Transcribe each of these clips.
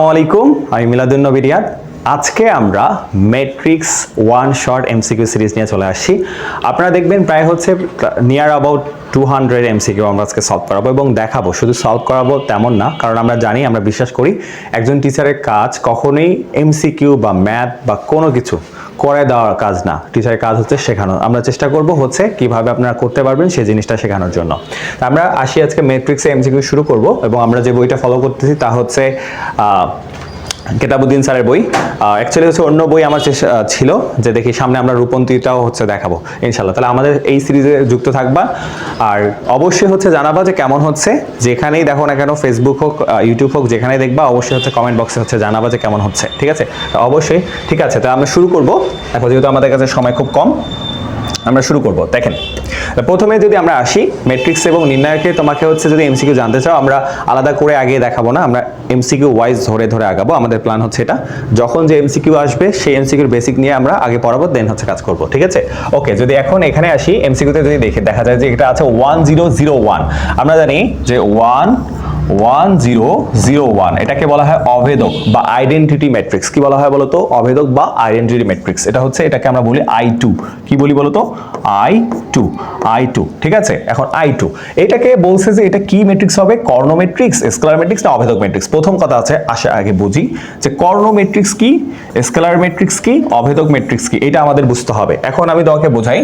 আসসালামাইকুম, আমি মিলাদুন নবী রিয়াদ। আজকে আমরা matrix one short MCQ series নিয়ে চলে আসছি। আপনারা দেখবেন প্রায় হচ্ছে নিয়ার অ্যাবাউট 200 এমসিকিউ আমরা আজকে সলভ করাবো এবং দেখাবো। শুধু সলভ করাবো তেমন না, কারণ আমরা জানি, আমরা বিশ্বাস করি একজন টিচারের কাজ কখনোই এমসিকিউ বা ম্যাথ বা কোনো কিছু করে দেওয়ার কাজ না। টিচারের কাজ হচ্ছে শেখানো। আমরা চেষ্টা করব হচ্ছে কিভাবে আপনারা করতে পারবেন সেই জিনিসটা শেখানোর জন্য। আমরা আসি আজকে ম্যাট্রিক্সে এমসিকিউ শুরু করব এবং আমরা যে বইটা ফলো করতেছি তা হচ্ছে কেতাবুদ্দিন স্যারের বই। অ্যাকচুয়ালি হচ্ছে অন্য বই আমার ছিল যে দেখি সামনে আমরা রূপন্তীটাও হচ্ছে দেখাবো ইনশাল্লাহ। তাহলে আমাদের এই সিরিজে যুক্ত থাকবা আর অবশ্যই হচ্ছে জানাবা যে কেমন হচ্ছে। যেখানেই দেখো না কেন, ফেসবুক হোক ইউটিউব হোক, যেখানেই দেখবা অবশ্যই হচ্ছে কমেন্ট বক্সে হচ্ছে জানাবা যে কেমন হচ্ছে। ঠিক আছে, অবশ্যই। ঠিক আছে, তো আমরা শুরু করব। এখন যেহেতু আমাদের কাছে সময় খুব কম, আমরা শুরু করব। দেখেন, প্রথমে যদি আমরা আসি ম্যাট্রিক্স এবং নির্ণায়কে, তোমাকে হচ্ছে যদি এমসিকিউ জানতে চাও আমরা আলাদা করে আগে দেখাবো না, আমরা এমসিকিউ ওয়াইজ ধরে ধরে আগাবো। আমাদের প্ল্যান হচ্ছে এটা, যখন যে এমসিকিউ আসবে সেই এমসিকিউর বেসিক নিয়ে আমরা আগে পড়াবো, দেন হচ্ছে কাজ করব। ঠিক আছে, ওকে। যদি এখন এখানে আসি এমসিকিউতে, যদি দেখা যায় যে এটা আছে 1001, আমরা জানি যে 1001 এটাকে বলা হয় অভেদক বা আইডেন্টিটি ম্যাট্রিক্স। কি বলা হয় বলতো? অভেদক বা আইডেন্টিটি ম্যাট্রিক্স। এটা হচ্ছে, এটাকে আমরা বলি I2। কি বলি বলতো? I2। ঠিক আছে, এখন I2 এটাকে বলছে যে এটা কি ম্যাট্রিক্স হবে? কর্ণ ম্যাট্রিক্স, স্কেলার ম্যাট্রিক্স না অভেদক ম্যাট্রিক্স? প্রথম কথা আছে, আগে বুঝি যে কর্ণ ম্যাট্রিক্স কি, স্কেলার ম্যাট্রিক্স কি, অভেদক ম্যাট্রিক্স কি, এটা আমাদের বুঝতে হবে। এখন আমি তোমাকে বোঝাই,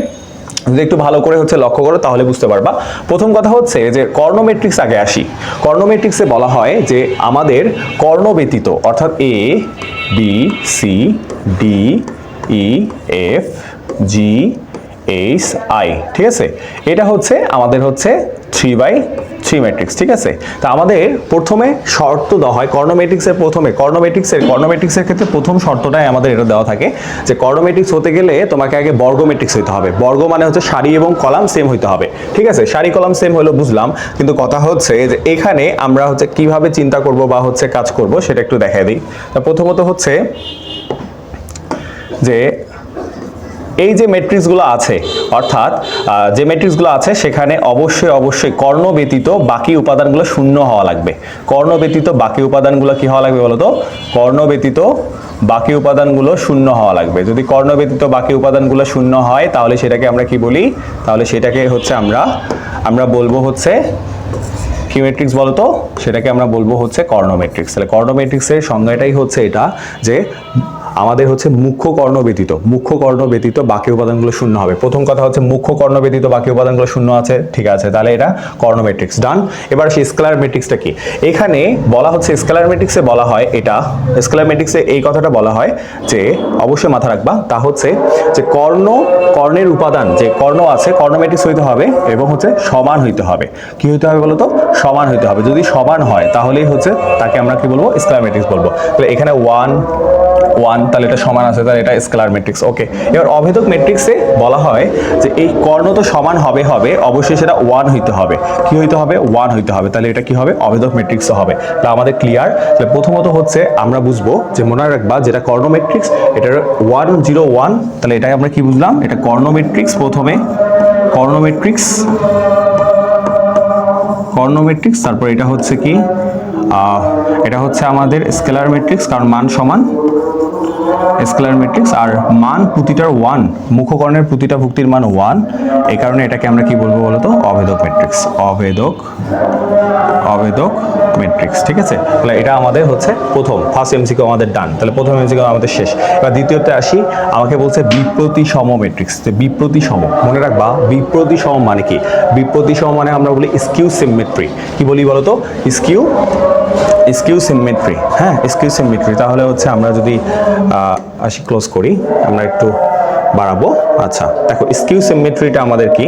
যদি একটু ভালো করে হচ্ছে লক্ষ্য করো তাহলে বুঝতে পারবা। প্রথম কথা হচ্ছে যে কর্ণ ম্যাট্রিক্স আগে আসি। কর্ণ ম্যাট্রিক্সে বলা হয় যে আমাদের কর্ণ ব্যতীত, অর্থাৎ A B C D E F G H I, ঠিক আছে, এটা হচ্ছে আমাদের হচ্ছে 3/3 ম্যাট্রিক্স। ঠিক আছে, তা আমাদের প্রথমে শর্ত দেওয়া হয় কর্ণ ম্যাট্রিক্সের। প্রথমে কর্ণ ম্যাট্রিক্সের ক্ষেত্রে প্রথম শর্তটাই আমাদের এটা দেওয়া থাকে যে কর্ণ ম্যাট্রিক্স হতে গেলে তোমাকে আগে বর্গ ম্যাট্রিক্স হইতে হবে। বর্গ মানে হচ্ছে সারি এবং কলাম সেম হইতে হবে। ঠিক আছে, সারি কলাম সেম হলো বুঝলাম, কিন্তু কথা হচ্ছে যে এখানে আমরা হচ্ছে কিভাবে চিন্তা করব বা হচ্ছে কাজ করব সেটা একটু দেখাই দিই। তা প্রথমত হচ্ছে যে এই যে ম্যাট্রিক্সগুলো আছে, অর্থাৎ যে ম্যাট্রিক্সগুলো আছে সেখানে অবশ্যই কর্ণ ব্যতীত বাকি উপাদানগুলো শূন্য হওয়া লাগবে। কর্ণ ব্যতীত বাকি উপাদানগুলো কি হওয়া লাগবে বলতো? কর্ণ ব্যতীত বাকি উপাদানগুলো শূন্য হওয়া লাগবে। যদি কর্ণ ব্যতীত বাকি উপাদানগুলো শূন্য হয় তাহলে সেটাকে আমরা কি বলি? তাহলে সেটাকে হচ্ছে আমরা বলবো হচ্ছে কি ম্যাট্রিক্স বলতো? সেটাকে আমরা বলবো হচ্ছে কর্ণ ম্যাট্রিক্স। তাহলে কর্ণ ম্যাট্রিক্সের সংজ্ঞাটাই হচ্ছে এটা, যে আমাদের হচ্ছে মুখ্য কর্ণ ব্যতীত বাকি উপাদানগুলো শূন্য হবে। প্রথম কথা হচ্ছে মুখ্য কর্ণ ব্যতীত বাকি উপাদানগুলো শূন্য আছে। ঠিক আছে, তাহলে এটা কর্ণ ম্যাট্রিক্স, ডান। এবার সেই স্কেলার ম্যাট্রিক্সটা কি? এখানে বলা হচ্ছে স্কেলার ম্যাট্রিক্সে বলা হয়, এটা স্কেলার ম্যাট্রিক্সে এই কথাটা বলা হয় যে অবশ্যই মাথা রাখবা, তা হচ্ছে যে কর্ণের উপাদান যে কর্ণ আছে, কর্ণ ম্যাট্রিক্স হইতে হবে এবং হচ্ছে সমান হইতে হবে। কি হইতে হবে বলতো? সমান হইতে হবে। যদি সমান হয় তাহলেই হচ্ছে তাকে আমরা কি বলবো? স্কেলার ম্যাট্রিক্স বলবো। তাহলে এখানে 1 তাহলে এটা সমান আছে, তাহলে এটা স্কেলার ম্যাট্রিক্স। ওকে, এবার অভেদক ম্যাট্রিক্সে বলা হয় যে এই কর্ণ তো সমান হবে অবশ্যই সেটা 1 হইতে হবে। কি হইতে হবে? 1 হইতে হবে। তাহলে এটা কি হবে? অভেদক ম্যাট্রিক্সও হবে। তা আমাদের ক্লিয়ার। তাহলে প্রথমত হচ্ছে আমরা বুঝবো যে, মনে রাখবা যেটা কর্ণ ম্যাট্রিক্স, এটার 101, তাহলে এটাই আমরা কি বুঝলাম? এটা কর্ণ ম্যাট্রিক্স। প্রথমে কর্ণ ম্যাট্রিক্স, তারপর এটা হচ্ছে কি, এটা হচ্ছে আমাদের স্কেলার ম্যাট্রিক্স, কারণ মান সমান, স্কেলার ম্যাট্রিক্স। আর মান প্রতিটার 1, মুখ্যকর্ণের প্রতিটা ভুক্তির মান 1, এই কারণে এটাকে আমরা কি বলবো বলতো? অভেদক ম্যাট্রিক্স। অভেদক ম্যাট্রিক্স। ঠিক আছে, তাহলে এটা আমাদের হচ্ছে ফার্স্ট এমসিকিউ আমাদের ডান। তাহলে প্রথম এমসিকিউ আমাদের শেষ। এবার দ্বিতীয়তে আসি, আমাকে বলছে বিপ্রতিসম ম্যাট্রিক্স। যে বিপ্রতিসম, মনে রাখবা বিপ্রতিসম মানে কি? বিপ্রতিসম মানে আমরা বলি স্কিউ সিমেট্রি। কি বলি বলতো? Skew symmetry. হ্যাঁ, স্কিউ সিমেট্রি। তাহলে হচ্ছে আমরা যদি আসি, ক্লোজ করি, আমরা একটু বাড়াবো। আচ্ছা দেখো, স্কিউ সিমেট্রিটা আমাদের কি?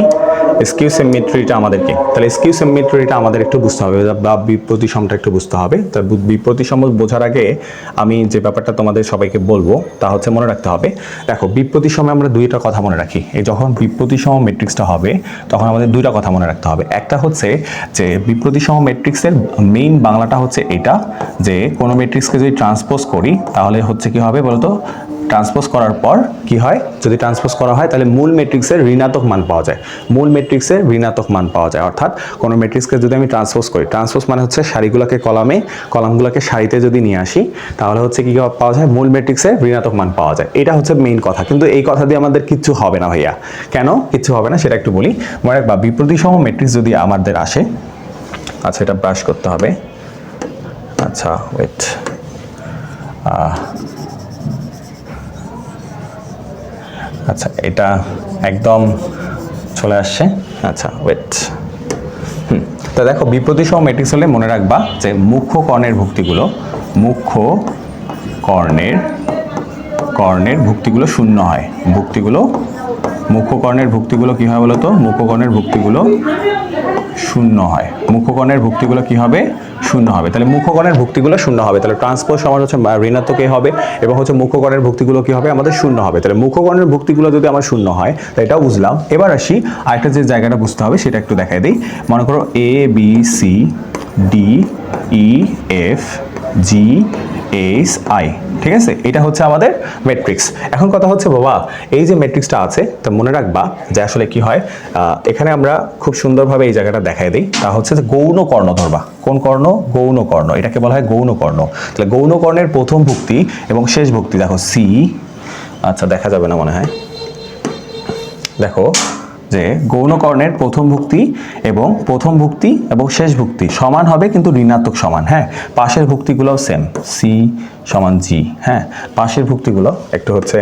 তাহলে স্কিউ সিমেট্রিটা আমাদের একটু বুঝতে হবে, বা বিপ্রতিসমটা একটু বুঝতে হবে। তা বিপ্রতিসম বোঝার আগে আমি যে ব্যাপারটা তোমাদের সবাইকে বলবো তা হচ্ছে মনে রাখতে হবে। দেখো, বিপ্রতিসমে আমরা দুইটা কথা মনে রাখি। এই যখন বিপ্রতিসম ম্যাট্রিক্সটা হবে তখন আমাদের দুইটা কথা মনে রাখতে হবে। একটা হচ্ছে যে বিপ্রতিসম ম্যাট্রিক্সের মেইন বাংলাটা হচ্ছে এটা, যে কোনো ম্যাট্রিক্সকে যদি ট্রান্সপোজ করি তাহলে হচ্ছে কি হবে বলতো? ট্রান্সপোজ করার পর কি হয়, যদি ট্রান্সপোজ করা হয় তাহলে মূল ম্যাট্রিক্সের ঋণাত্মক মান পাওয়া যায়, মূল ম্যাট্রিক্সের ঋণাত্মক মান পাওয়া যায়। অর্থাৎ কোনো ম্যাট্রিক্সকে যদি আমি ট্রান্সপোজ করি, ট্রান্সপোজ মানে হচ্ছে সারিগুলোকে কলামে, কলামগুলোকে সারিতে যদি নিয়ে আসি তাহলে হচ্ছে কি পাওয়া যায়, মূল ম্যাট্রিক্সের ঋণাত্মক মান পাওয়া যায়। এটা হচ্ছে মেইন কথা, কিন্তু এই কথা দিয়ে আমাদের কিচ্ছু হবে না ভাইয়া। কেন কিচ্ছু হবে না সেটা একটু বলি। মনে রাখবা বিপ্রতিসম ম্যাট্রিক্স যদি আমাদের আসে, আচ্ছা এটা ব্রাশ করতে হবে, আচ্ছা ওয়েট, আচ্ছা এটা একদম চলে আসছে, আচ্ছা ওয়েট। তো দেখো বিপ্রতিসম ম্যাট্রিক্স হলে মনে রাখবা যে মুখ্য কর্ণের ভুক্তিগুলো, মুখ্য কর্ণের ভুক্তিগুলো শূন্য হয়, ভুক্তিগুলো মুখ্য কর্ণের ভুক্তিগুলো কি হয় বলতো, মুখ্য কর্ণের ভুক্তিগুলো শূন্য হয়, মুখ্য কর্ণের ভুক্তিগুলো কি হবে, শূন্য হবে। তাহলে মুখ্য কর্ণের ভুক্তিগুলো শূন্য হবে, তাহলে ট্রান্সপোজ সমান হচ্ছে ঋণাত্মক এ হবে এবং হচ্ছে মুখ্য কর্ণের ভুক্তিগুলো কি হবে, আমাদের শূন্য হবে। তাহলে মুখ্য কর্ণের ভুক্তিগুলো যদি আমার শূন্য হয় তাহলে এটাও বুঝলাম। এবার আসি আরেকটা যে জায়গাটা বুঝতে হবে সেটা একটু দেখাই দিই। মনে করো A B C D E F G H I, ঠিক আছে, এটা হচ্ছে আমাদের ম্যাট্রিক্স। এখন কথা হচ্ছে বাবা এই যে ম্যাট্রিক্সটা আছে তা মনে রাখবা যে আসলে কি হয়, এখানে আমরা খুব সুন্দরভাবে এই জায়গাটা দেখাই দিই, তা হচ্ছে যে গৌণ কর্ণ ধরবা। কোন কর্ণ, গৌণ কর্ণ, এটাকে বলা হয় গৌণ কর্ণ। তাহলে গৌণ কর্ণের প্রথম ভুক্তি এবং শেষ ভুক্তি দেখো সি, আচ্ছা দেখা যাবে না মনে হয়, দেখো যে গৌণ কর্ণের প্রথম ভুক্তি এবং শেষ ভুক্তি সমান হবে কিন্তু ঋণাত্মক সমান। হ্যাঁ, পাশের ভুক্তিগুলোও সেম, সি সমান জি। হ্যাঁ, পাশের ভুক্তিগুলো একটু হচ্ছে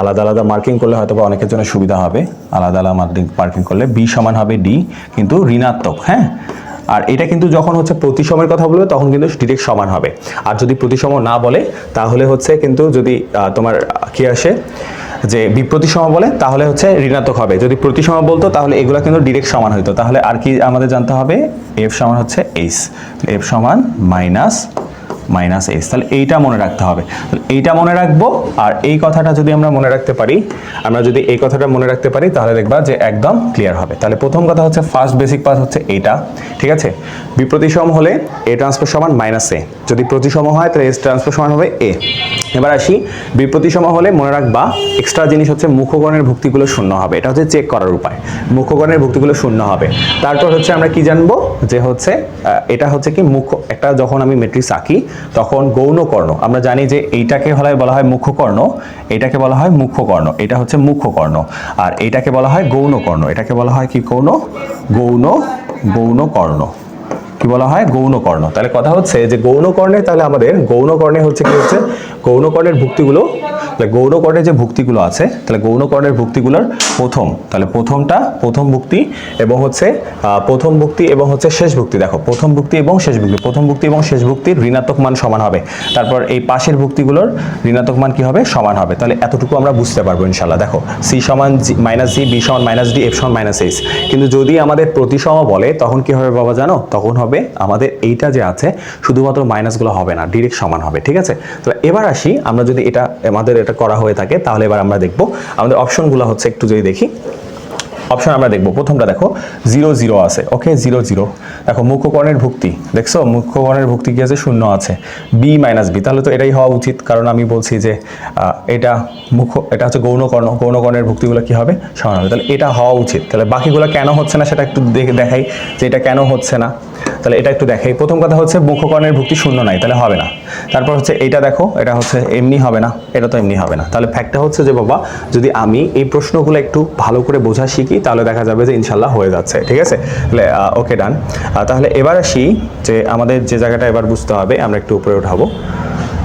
আলাদা আলাদা মার্কিং করলে হয়তো বা অনেকের জন্য সুবিধা হবে, আলাদা আলাদা মার্কিং করলে বি সমান হবে ডি কিন্তু ঋণাত্মক। হ্যাঁ, আর এটা কিন্তু যখন হচ্ছে প্রতিসমের কথা বলবে তখন কিন্তু ডিরেক্ট সমান হবে। আর যদি প্রতিসম না বলে তাহলে হচ্ছে কিন্তু যদি তোমার কি আসে যে বিপ্রতিসম বলে তাহলে হচ্ছে ঋণাত্মক হবে। যদি প্রতিসম বলতো তাহলে এগুলো কিন্তু ডিরেক্ট সমান হইতো। তাহলে আর কি আমাদের জানতে হবে, এফ সমান হচ্ছে এইচ, এফ সমান মাইনাস এইচ। তাহলে এইটা মনে রাখতে হবে, এইটা মনে রাখবো। আর এই কথাটা যদি আমরা মনে রাখতে পারি, তাহলে দেখবা যে একদম ক্লিয়ার হবে। তাহলে প্রথম কথা হচ্ছে ফার্স্ট বেসিক পার্ট হচ্ছে এইটা, ঠিক আছে। বিপ্রতিসম হলে এ ট্রান্সপোজ সমান মাইনাস এ, যদি প্রতিসম হয় তাহলে এস ট্রান্সপোজ সমান হবে এ। এবার আসি বিপ্রতিসম হলে মনে রাখবা এক্সট্রা জিনিস হচ্ছে মুখ্যকর্ণের ভুক্তিগুলো শূন্য হবে, এটা হচ্ছে চেক করার উপায়, মুখ্যকর্ণের ভুক্তিগুলো শূন্য হবে। তারপর হচ্ছে আমরা কি জানবো যে হচ্ছে এটা হচ্ছে কি মুখ্য, একটা যখন আমি ম্যাট্রিক্স আঁকি তখন গৌণ কর্ণ আমরা জানি যে এইটাকে বলা হয় মুখ্য কর্ণ, এটাকে বলা হয় মুখ্য কর্ণ, এটা হচ্ছে মুখ্য কর্ণ। আর এইটাকে বলা হয় গৌণ কর্ণ, এটাকে বলা হয় কি গৌণ কর্ণ, কি বলা হয় গৌণ কর্ণ। তাহলে কথা হচ্ছে যে গৌণ কর্ণে, তাহলে আমাদের গৌণ কর্ণে হচ্ছে কি হচ্ছে গৌণ কর্ণের ভুক্তিগুলো, তাহলে গৌণ কর্ণের যে ভুক্তিগুলো আছে তাহলে গৌণ কর্ণের ভুক্তিগুলোর তাহলে প্রথম ভুক্তি এবং হচ্ছে শেষ ভুক্তি। দেখো প্রথম ভুক্তি এবং শেষ ভুক্তির ঋণাত্মক মান সমান হবে। তারপর এই পাশের ভুক্তিগুলোর ঋণাত্মক মান কি হবে, সমান হবে। তাহলে এতটুকু আমরা বুঝতে পারবো ইনশাল্লাহ। দেখো সি সমান মাইনাস জি, বি সমান মাইনাস ডি, এফ সমান মাইনাস এইচ। কিন্তু যদি আমাদের প্রতিসম বলে তখন কি হবে বাবা জানো, তখন হবে আমাদের এইটা যে আছে শুধুমাত্র মাইনাসগুলো হবে না, ডিরেক্ট সমান হবে, ঠিক আছে। তো এবার আসি আমরা যদি এটা আমাদের এটা করা হয়ে থাকে তাহলে এবার আমরা দেখব আমাদের অপশনগুলো হচ্ছে একটু যদি দেখি, অপশন আমরা দেখব। প্রথমটা দেখো 0 0 আছে, ওকে 0 0। দেখো মুখ্যকর্ণের ভুক্তি, দেখছো মুখ্যকর্ণের ভুক্তি কি আছে, শূন্য আছে, বি মাইনাস বি, তাহলে তো এটাই হওয়া উচিত, কারণ আমি বলছি যে এটা এটা হচ্ছে গৌণকর্ণের ভুক্তিগুলো কি হবে, সমান হবে। তাহলে এটা হওয়া উচিত। তাহলে বাকিগুলো কেন হচ্ছে না সেটা একটু দেখাই যে এটা কেন হচ্ছে না। তাহলে এটা একটু দেখাই। প্রথম কথা হচ্ছে মুখ্যকর্ণের ভুক্তি শূন্য নাই, তাহলে হবে না। তারপর হচ্ছে এইটা দেখো, এটা হচ্ছে এমনি হবে না, এটা তো এমনি হবে না। তাহলে ফ্যাক্টটা হচ্ছে যে বাবা যদি আমি এই প্রশ্নগুলো একটু ভালো করে বোঝা শিখি তাহলে দেখা যাবে যে ইনশাল্লাহ হয়ে যাচ্ছে, ঠিক আছে। তাহলে ওকে ডান। তাহলে এবার আসি যে আমাদের যে জায়গাটা এবার বুঝতে হবে, আমরা একটু উপরে উঠাবো।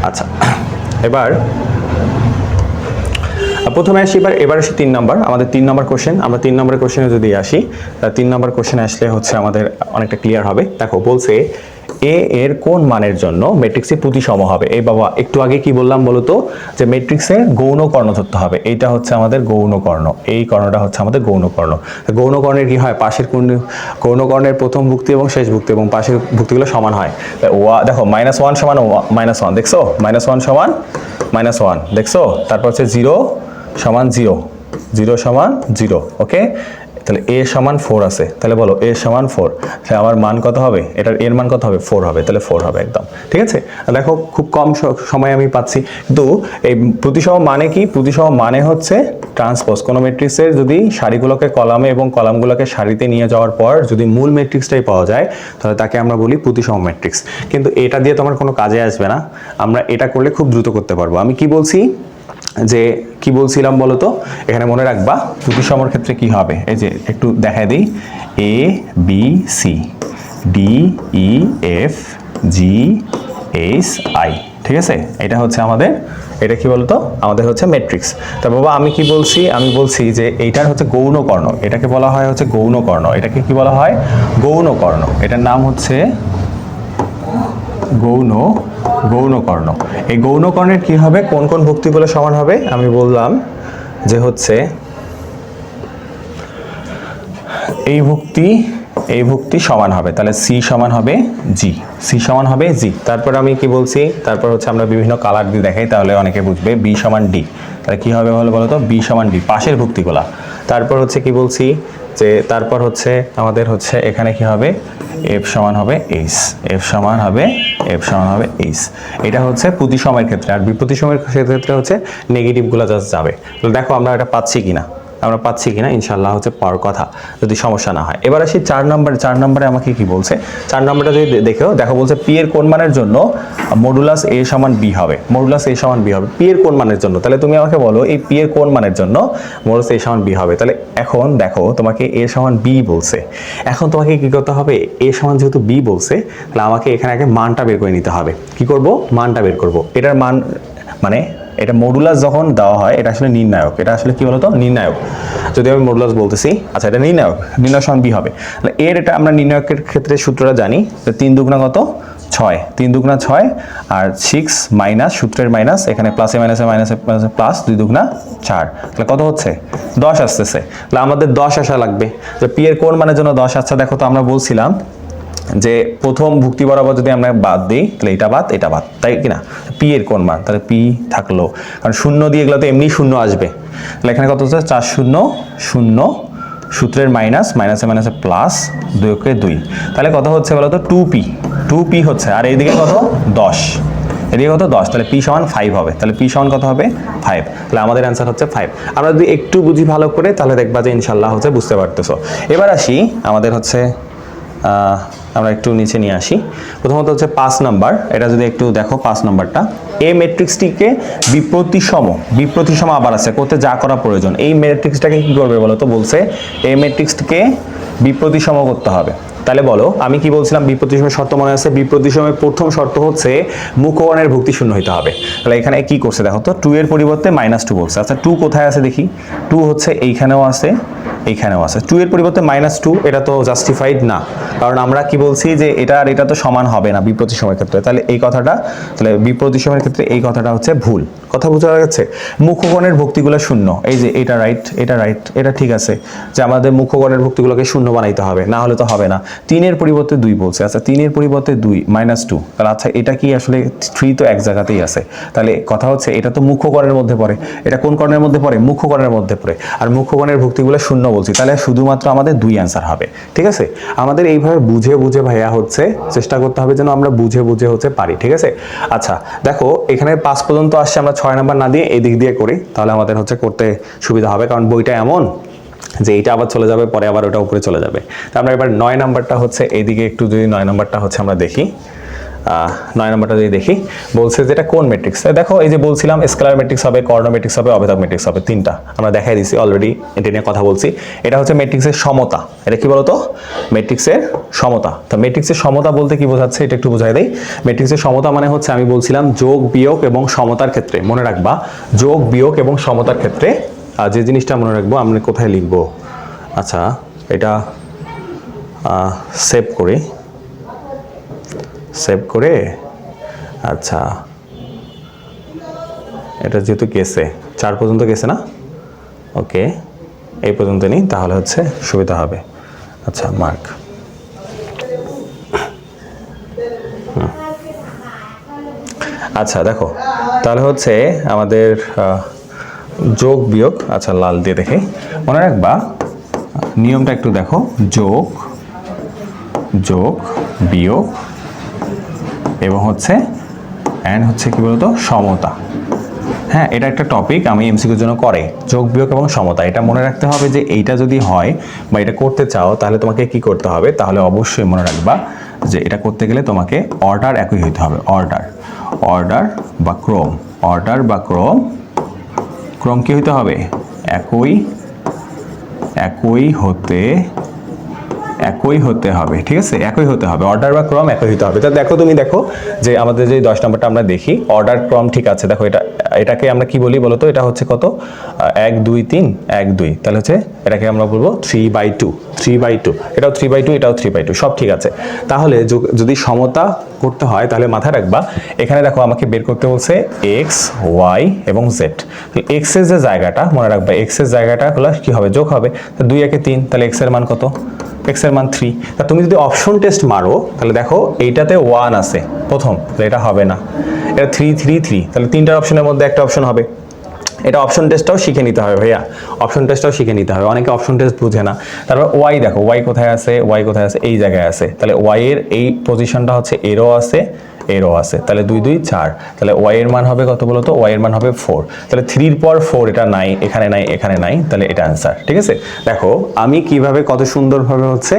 আচ্ছা এবার প্রথমে আসি এবার আসি 3 নাম্বার, আমাদের 3 নাম্বার কোশ্চেন। আমরা 3 নাম্বার কোশ্চেনে যদি আসি, 3 নাম্বার কোশ্চেনে আসলে হচ্ছে আমাদের অনেকটা ক্লিয়ার হবে। দেখো বলছে এ এর কোন মানের জন্য ম্যাট্রিক্সে প্রতিসম হবে। এই বাবা একটু আগে কি বললাম বলতো, যে ম্যাট্রিক্সের গৌণ কর্ণ ধরতে হবে। এইটা হচ্ছে আমাদের গৌণ কর্ণ, এই কর্ণটা হচ্ছে আমাদের গৌণ কর্ণ। গৌণ কর্ণের কি হয়, পাশের গৌণ কর্ণের প্রথম ভুক্তি এবং শেষ ভুক্তি এবং পাশের ভুক্তিগুলো সমান হয়। দেখো -1 সমান -1, দেখছো -1 সমান -1, দেখছো। তারপর হচ্ছে 0 সমান 0, 0 সমান 0, ওকে। তাহলে a সমান 4 আছে, তাহলে বলো a সমান 4, তাহলে আমার মান কত হবে, এটার এর মান কত হবে 4 হবে, তাহলে 4 হবে একদম। ঠিক আছে, দেখো খুব কম সময় আমি পাচ্ছি, কিন্তু এই প্রতিসম মানে কি, প্রতিসম মানে হচ্ছে ট্রান্সপোজ। কোনো ম্যাট্রিক্সের যদি সারিগুলোকে কলামে এবং কলামগুলোকে সারিতে নিয়ে যাওয়ার পর যদি মূল ম্যাট্রিক্সটাই পাওয়া যায় তাহলে তাকে আমরা বলি প্রতিসম ম্যাট্রিক্স। কিন্তু এটা দিয়ে তোমার কোনো কাজে আসবে না, আমরা এটা করলে খুব দ্রুত করতে পারবো। আমি কি বলছি, যে কি বলছিলাম বলো তো, এখানে মনে রাখবা প্রতিসমর ক্ষেত্রে কি হবে, এই যে একটু দেখাই দিই, A B C D E F G H I, ঠিক আছে, এটা হচ্ছে আমাদের, এটা কি বলতো আমাদের হচ্ছে ম্যাট্রিক্স। তা বাবা আমি কি বলছি, আমি বলছি যে এইটার হচ্ছে গৌণ কর্ণ, এটাকে বলা হয় হচ্ছে গৌণ কর্ণ, এটাকে কি বলা হয় গৌণ কর্ণ, এটার নাম হচ্ছে গৌণ কর্ণ। এই গৌণ কর্ণের কি হবে, কোন কোন ভুক্তিগুলো সমান হবে, আমি বললাম যে হচ্ছে এই ভুক্তি সমান হবে, তাহলে সি সমান হবে জি, সি সমান হবে জি। তারপর আমি কি বলছি, তারপর হচ্ছে আমরা বিভিন্ন কালার দিয়ে দেখাই তাহলে অনেকে বুঝবে, বি সমান ডি, তাহলে কি হবে বলো তো, বি সমান ডি পাশের ভুক্তিগুলা। তারপর হচ্ছে কি বলছি, যে তারপর হচ্ছে আমাদের হচ্ছে এখানে কি হবে, এফ সমান হবে এইচ, এফ সমান হবে এইচ। এটা হচ্ছে প্রতিসমের ক্ষেত্রে, আর বিপ্রতিসমের ক্ষেত্রে হচ্ছে নেগেটিভগুলো জাস্ট যাবে। তো দেখো আমরা এটা পাচ্ছি কিনা, ইনশাআল্লাহ হচ্ছে পাওয়ার কথা যদি সমস্যা না হয়। এবার আসি 4 নম্বরে আমাকে কি বলছে, 4 নম্বরটা যদি দেখো বলছে পি এর কোন মানের জন্য মডুলাস এ সমান বি হবে, পি এর কোন মানের জন্য। তাহলে তুমি আমাকে বলো এই পি এর কোন মানের জন্য মডুলাস এ সমান বি হবে। তাহলে এখন দেখো তোমাকে এ সমান বি বলছে, এখন তোমাকে কি করতে হবে, এ সমান যেহেতু বি বলছে তাহলে আমাকে এখানে আগে মানটা বের করে নিতে হবে। কি করব, মানটা বের করব। এটার মান মানে এটা মডুলাস যখন দেওয়া হয় এটা আসলে নির্ণায়ক, এটা আসলে কি বলতো নির্ণায়ক, যদি আমি মডুলাস বলতেছি, আচ্ছা এটা নির্ণায়ক সমান বি হবে। তাহলে এর এটা আমরা নির্ণায়কের ক্ষেত্রে সূত্রটা জানি, 3 দুগুণা কত 6, 3 দুগুণা 6 আর 6 মাইনাস সূত্রের মাইনাস, এখানে প্লাসে মাইনাসে প্লাস 2 দুগুণা 4, তাহলে কত হচ্ছে 10 আসতেছে। তাহলে আমাদের 10 আসা লাগবে, যে পি এর কোন মানের জন্য 10। আচ্ছা দেখো তো আমরা বলছিলাম যে প্রথম ভুক্তি বরাবর যদি আমরা বাদ দিই তাহলে এটা বাদ তাই কিনা, পি এর কোন মান, তাহলে পি থাকলো, কারণ শূন্য দিয়ে এগুলো তো এমনি শূন্য আসবে। তাহলে এখানে কত হচ্ছে 4 0 0 সূত্রের মাইনাসে প্লাস 2 কে 2, তাহলে কত হচ্ছে বলো তো 2p হচ্ছে, আর এইদিকে কত 10, এদিকে কত 10, তাহলে পি সমান 5 হবে। তাহলে পি সমান কত হবে 5, তাহলে আমাদের অ্যান্সার হচ্ছে 5। আমরা যদি একটু বুঝি ভালো করে তাহলে দেখবা যে ইনশাল্লাহ হচ্ছে বুঝতে পারতেছো। এবার আসি আমাদের হচ্ছে আমরা একটু নিচে নিয়ে আসি। প্রথমত হচ্ছে 5 নাম্বার, এটা যদি একটু দেখো 5 নাম্বারটা, এই ম্যাট্রিক্সটিকে বিপ্রতিসম আবার আছে করতে যা করা প্রয়োজন। এই ম্যাট্রিক্সটাকে কি করবে বলো তো, বলছে এই ম্যাট্রিক্সটিকে বিপ্রতিসম করতে হবে। তাহলে বলো আমি কি বলছিলাম, বিপ্রতিসমের শর্ত মনে আছে, বিপ্রতিসমের প্রথম শর্ত হচ্ছে মুখ্যকর্ণের ভুক্তি শূন্য হইতে হবে। তাহলে এখানে কি করছে দেখো তো, 2 এর পরিবর্তে -2 বলছে। আচ্ছা 2 কোথায় আছে দেখি, 2 হচ্ছে এইখানেও আছে, 2 এর পরিবর্তে -2, এটা তো জাস্টিফাইড না, কারণ আমরা কি বলছি যে এটা আর এটা তো সমান হবে না বিপ্রতিসমের ক্ষেত্রে। তাহলে এই কথাটা, তাহলে বিপ্রতিসমের ক্ষেত্রে এই কথাটা হচ্ছে ভুল কথা, বোঝা যাচ্ছে। মুখ্যকর্ণের ভুক্তিগুলো শূন্য, এই যে এটা রাইট, এটা ঠিক আছে যে আমাদের মুখ্যকর্ণের ভুক্তিগুলোকে শূন্য বানাইতে হবে, না হলে তো হবে না। 3 এর পরিবর্তে 2 বলছে, আচ্ছা 3 এর পরিবর্তে 2 -2, তাহলে আচ্ছা এটা কি আসলে 3 তো এক জায়গাতেই আছে, তাহলে কথা হচ্ছে এটা তো মুখ্যকর্ণের মধ্যে পড়ে, এটা কোন কর্ণের মধ্যে পড়ে, মুখ্যকর্ণের মধ্যে পড়ে, আর মুখ্যকর্ণের ভুক্তিগুলো শূন্য বলছি, তাহলে শুধুমাত্র আমাদের 2 অ্যান্সার হবে। ঠিক আছে, আমাদের এইভাবে বুঝে ভাইয়া হচ্ছে চেষ্টা করতে হবে যেন আমরা বুঝে হচ্ছে পারি। ঠিক আছে, আচ্ছা দেখো এখানে 5 পর্যন্ত আসছে, আমরা 6 নাম্বার না দিয়ে এই দিক দিয়ে করি, তাহলে আমাদের হচ্ছে করতে সুবিধা হবে, কারণ বইটা এমন যে এটা আবার চলে যাবে পরে, আবার ওটা উপরে চলে যাবে। তা আমরা এবার 9 নাম্বারটা হচ্ছে এইদিকে একটু, যদি 9 নাম্বারটা হচ্ছে আমরা দেখি, 9 নাম্বারটা যদি দেখি, বলছে যে এটা কোন ম্যাট্রিক্স। দেখো এই যে বলছিলাম স্কেলার ম্যাট্রিক্স হবে, কর্ণ ম্যাট্রিক্স হবে, অভেদক ম্যাট্রিক্স হবে, 3টা আমরা দেখাই দিছি অলরেডি, এটা নিয়ে কথা বলছি। এটা হচ্ছে ম্যাট্রিক্সের সমতা, এটা কি বলতো ম্যাট্রিক্সের সমতা। তো ম্যাট্রিক্সের সমতা বলতে কি বোঝাচ্ছে এটা একটু বোঝাই দেই। ম্যাট্রিক্সের সমতা মানে হচ্ছে আমি বলছিলাম যোগ বিয়োগ এবং সমতার ক্ষেত্রে, মনে রাখবা যোগ বিয়োগ এবং সমতার ক্ষেত্রে যে জিনিসটা মনে রাখবো, আমরা কোথায় লিখবো, আচ্ছা এটা সেভ করে আচ্ছা এটা যেহেতু গেছে 4 পর্যন্ত গেছে না, ওকে এই পর্যন্ত নিই তাহলে হচ্ছে সুবিধা হবে। আচ্ছা মার্ক, আচ্ছা দেখো তাহলে হচ্ছে আমাদের যোগ বিয়োগ, আচ্ছা লাল দিয়ে দেখি, মনে রাখবা নিয়মটা একটু দেখো, যোগ যোগ বিয়োগ এবং হচ্ছে অ্যান্ড হচ্ছে কি বলতো সমতা। হ্যাঁ, এটা একটা টপিক আমি এমসিকিউর জন্য করে, যোগ বিয়োগ এবং সমতা। এটা মনে রাখতে হবে যে এইটা যদি হয় বা এটা করতে চাও তাহলে তোমাকে কি করতে হবে, তাহলে অবশ্যই মনে রাখবা যে এটা করতে গেলে তোমাকে অর্ডার একই হইতে হবে। অর্ডার বা ক্রম, অর্ডার বা ক্রম, ক্রম কি হইতে হবে, একই হতে হবে, ঠিক আছে, একই হতে হবে, অর্ডার বা ক্রম একই হতে হবে। তা দেখো, তুমি দেখো যে আমাদের যে 10 নম্বরটা আমরা দেখি, অর্ডার ক্রম ঠিক আছে, দেখো এটাকে আমরা কি বলি বলতো, এটা হচ্ছে কত, 1 2 3 1 2, তাহলে হচ্ছে এটাকে আমরা বলবো 3/2, এটাও 3/2, এটাও 3/2, সব ঠিক আছে। তাহলে যদি সমতা করতে হয় তাহলে মাথায় রাখবা, এখানে দেখো আমাকে বের করতে বলছে এক্স, ওয়াই এবং জেড। এক্স এর যে জায়গাটা মনে রাখবা, এক্স এর জায়গাটা হলো কি হবে, যোগ হবে, 2 1 3, তাহলে এক্স এর মান কত, এক্স এর মান 3। তা তুমি যদি অপশন টেস্ট মারো তাহলে দেখো এইটাতে 1 আছে প্রথম, তাহলে এটা হবে না, এটা 3 3 3, তাহলে তিনটার অপশনের মধ্যে একটা অপশন হবে। এটা অপশন টেস্টটাও শিখে নিতে হবে ভাইয়া, অপশন টেস্টটাও শিখে নিতে হবে, অনেকে অপশন টেস্ট বুঝে না। তারপর ওয়াই দেখো, ওয়াই কোথায় আছে, এই জায়গায় আছে, তাহলে ওয়াই এর এই পজিশনটা হচ্ছে এরও আছে, তাহলে 2 2 4, তাহলে ওয়াই এর মান হবে কত বলতো, ওয়াই এর মান হবে 4, তাহলে 3 পর 4, এটা নাই, এখানে নাই, তাহলে এটা आंसर। ঠিক আছে, দেখো আমি কিভাবে কত সুন্দরভাবে হচ্ছে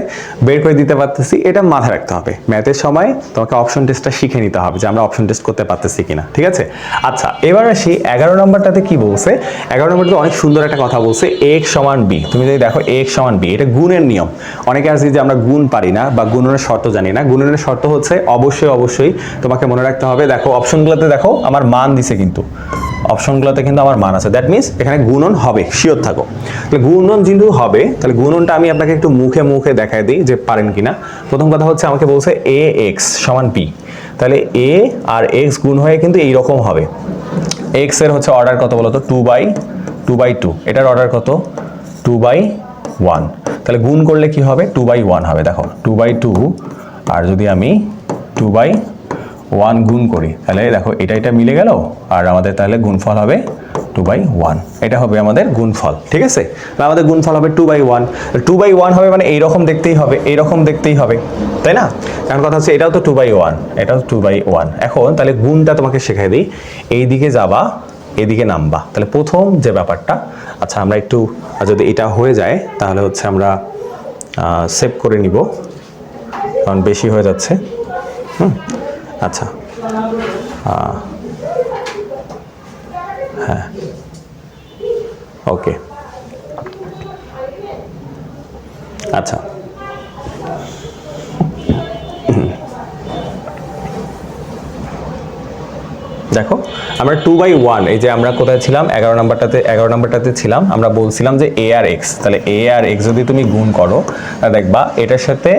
বের করে দিতে পারতেছি, এটা মাথায় রাখতে হবে। ম্যাথের সময় তোমাকে অপশন টেস্টটা শিখে নিতে হবে যে আমরা অপশন টেস্ট করতে পারতেছি কিনা, ঠিক আছে। আচ্ছা, এবার আসি 11 নম্বরটাতে কি বলছে। 11 নম্বরটাতে অনেক সুন্দর একটা কথা বলছে, x সমান b। তুমি যদি দেখো x সমান b, এটা গুণের নিয়ম। অনেকে আছে যে আমরা গুণ পারি না বা গুণনের শর্ত জানি না। গুণনের শর্ত হচ্ছে অবশ্যই তোমাকে মনে রাখতে হবে। দেখো অপশনগুলোতে দেখো আমার মান দিছে, কিন্তু অপশনগুলোতে কিন্তু আমার মান আছে, দ্যাট মিন্স এখানে গুণন হবে, শিওর থাকো। তাহলে গুণন যেহেতু হবে, তাহলে গুণনটা আমি আপনাকে একটু মুখে দেখায় দিই যে পারেন কিনা। প্রথম কথা হচ্ছে আমাকে বলছে ax সমান b, তাহলে a আর x গুণ হয়ে কিন্তু এইরকম হবে। x এর হচ্ছে অর্ডার কত বলতো, 2/2, এটার অর্ডার কত, 2/1, তাহলে গুণ করলে কি হবে, 2/1 হবে। দেখো 2/2, আর যদি আমি 2/1 গুণ করি তাহলে দেখো এটা মিলে গেল, আর আমাদের তাহলে গুণফল হবে 2/1, এটা হবে আমাদের গুণফল। ঠিক আছে, তাহলে আমাদের গুণফল হবে 2/1। 2/1 হবে মানে এইরকম দেখতেই হবে, তাই না? কারণ কথা হচ্ছে এটাও তো 2/1, এটাও 2/1। এখন তাহলে গুণটা তোমাকে শেখাই দিই, এই দিকে যাবা, এদিকে নামবা। তাহলে প্রথম যে ব্যাপারটা, আচ্ছা আমরা একটু যদি এটা হয়ে যায় তাহলে হচ্ছে আমরা সেভ করে নিব, কারণ বেশি হয়ে যাচ্ছে। আচ্ছা, হ্যাঁ, ওকে, আচ্ছা দেখো আমরা 2/1, এই যে আমরা কোথায় ছিলাম, 11 নম্বরটাতে ছিলাম। আমরা বলছিলাম যে a আর x, তাহলে a আর x যদি তুমি গুণ করো দেখবা এটার সাথে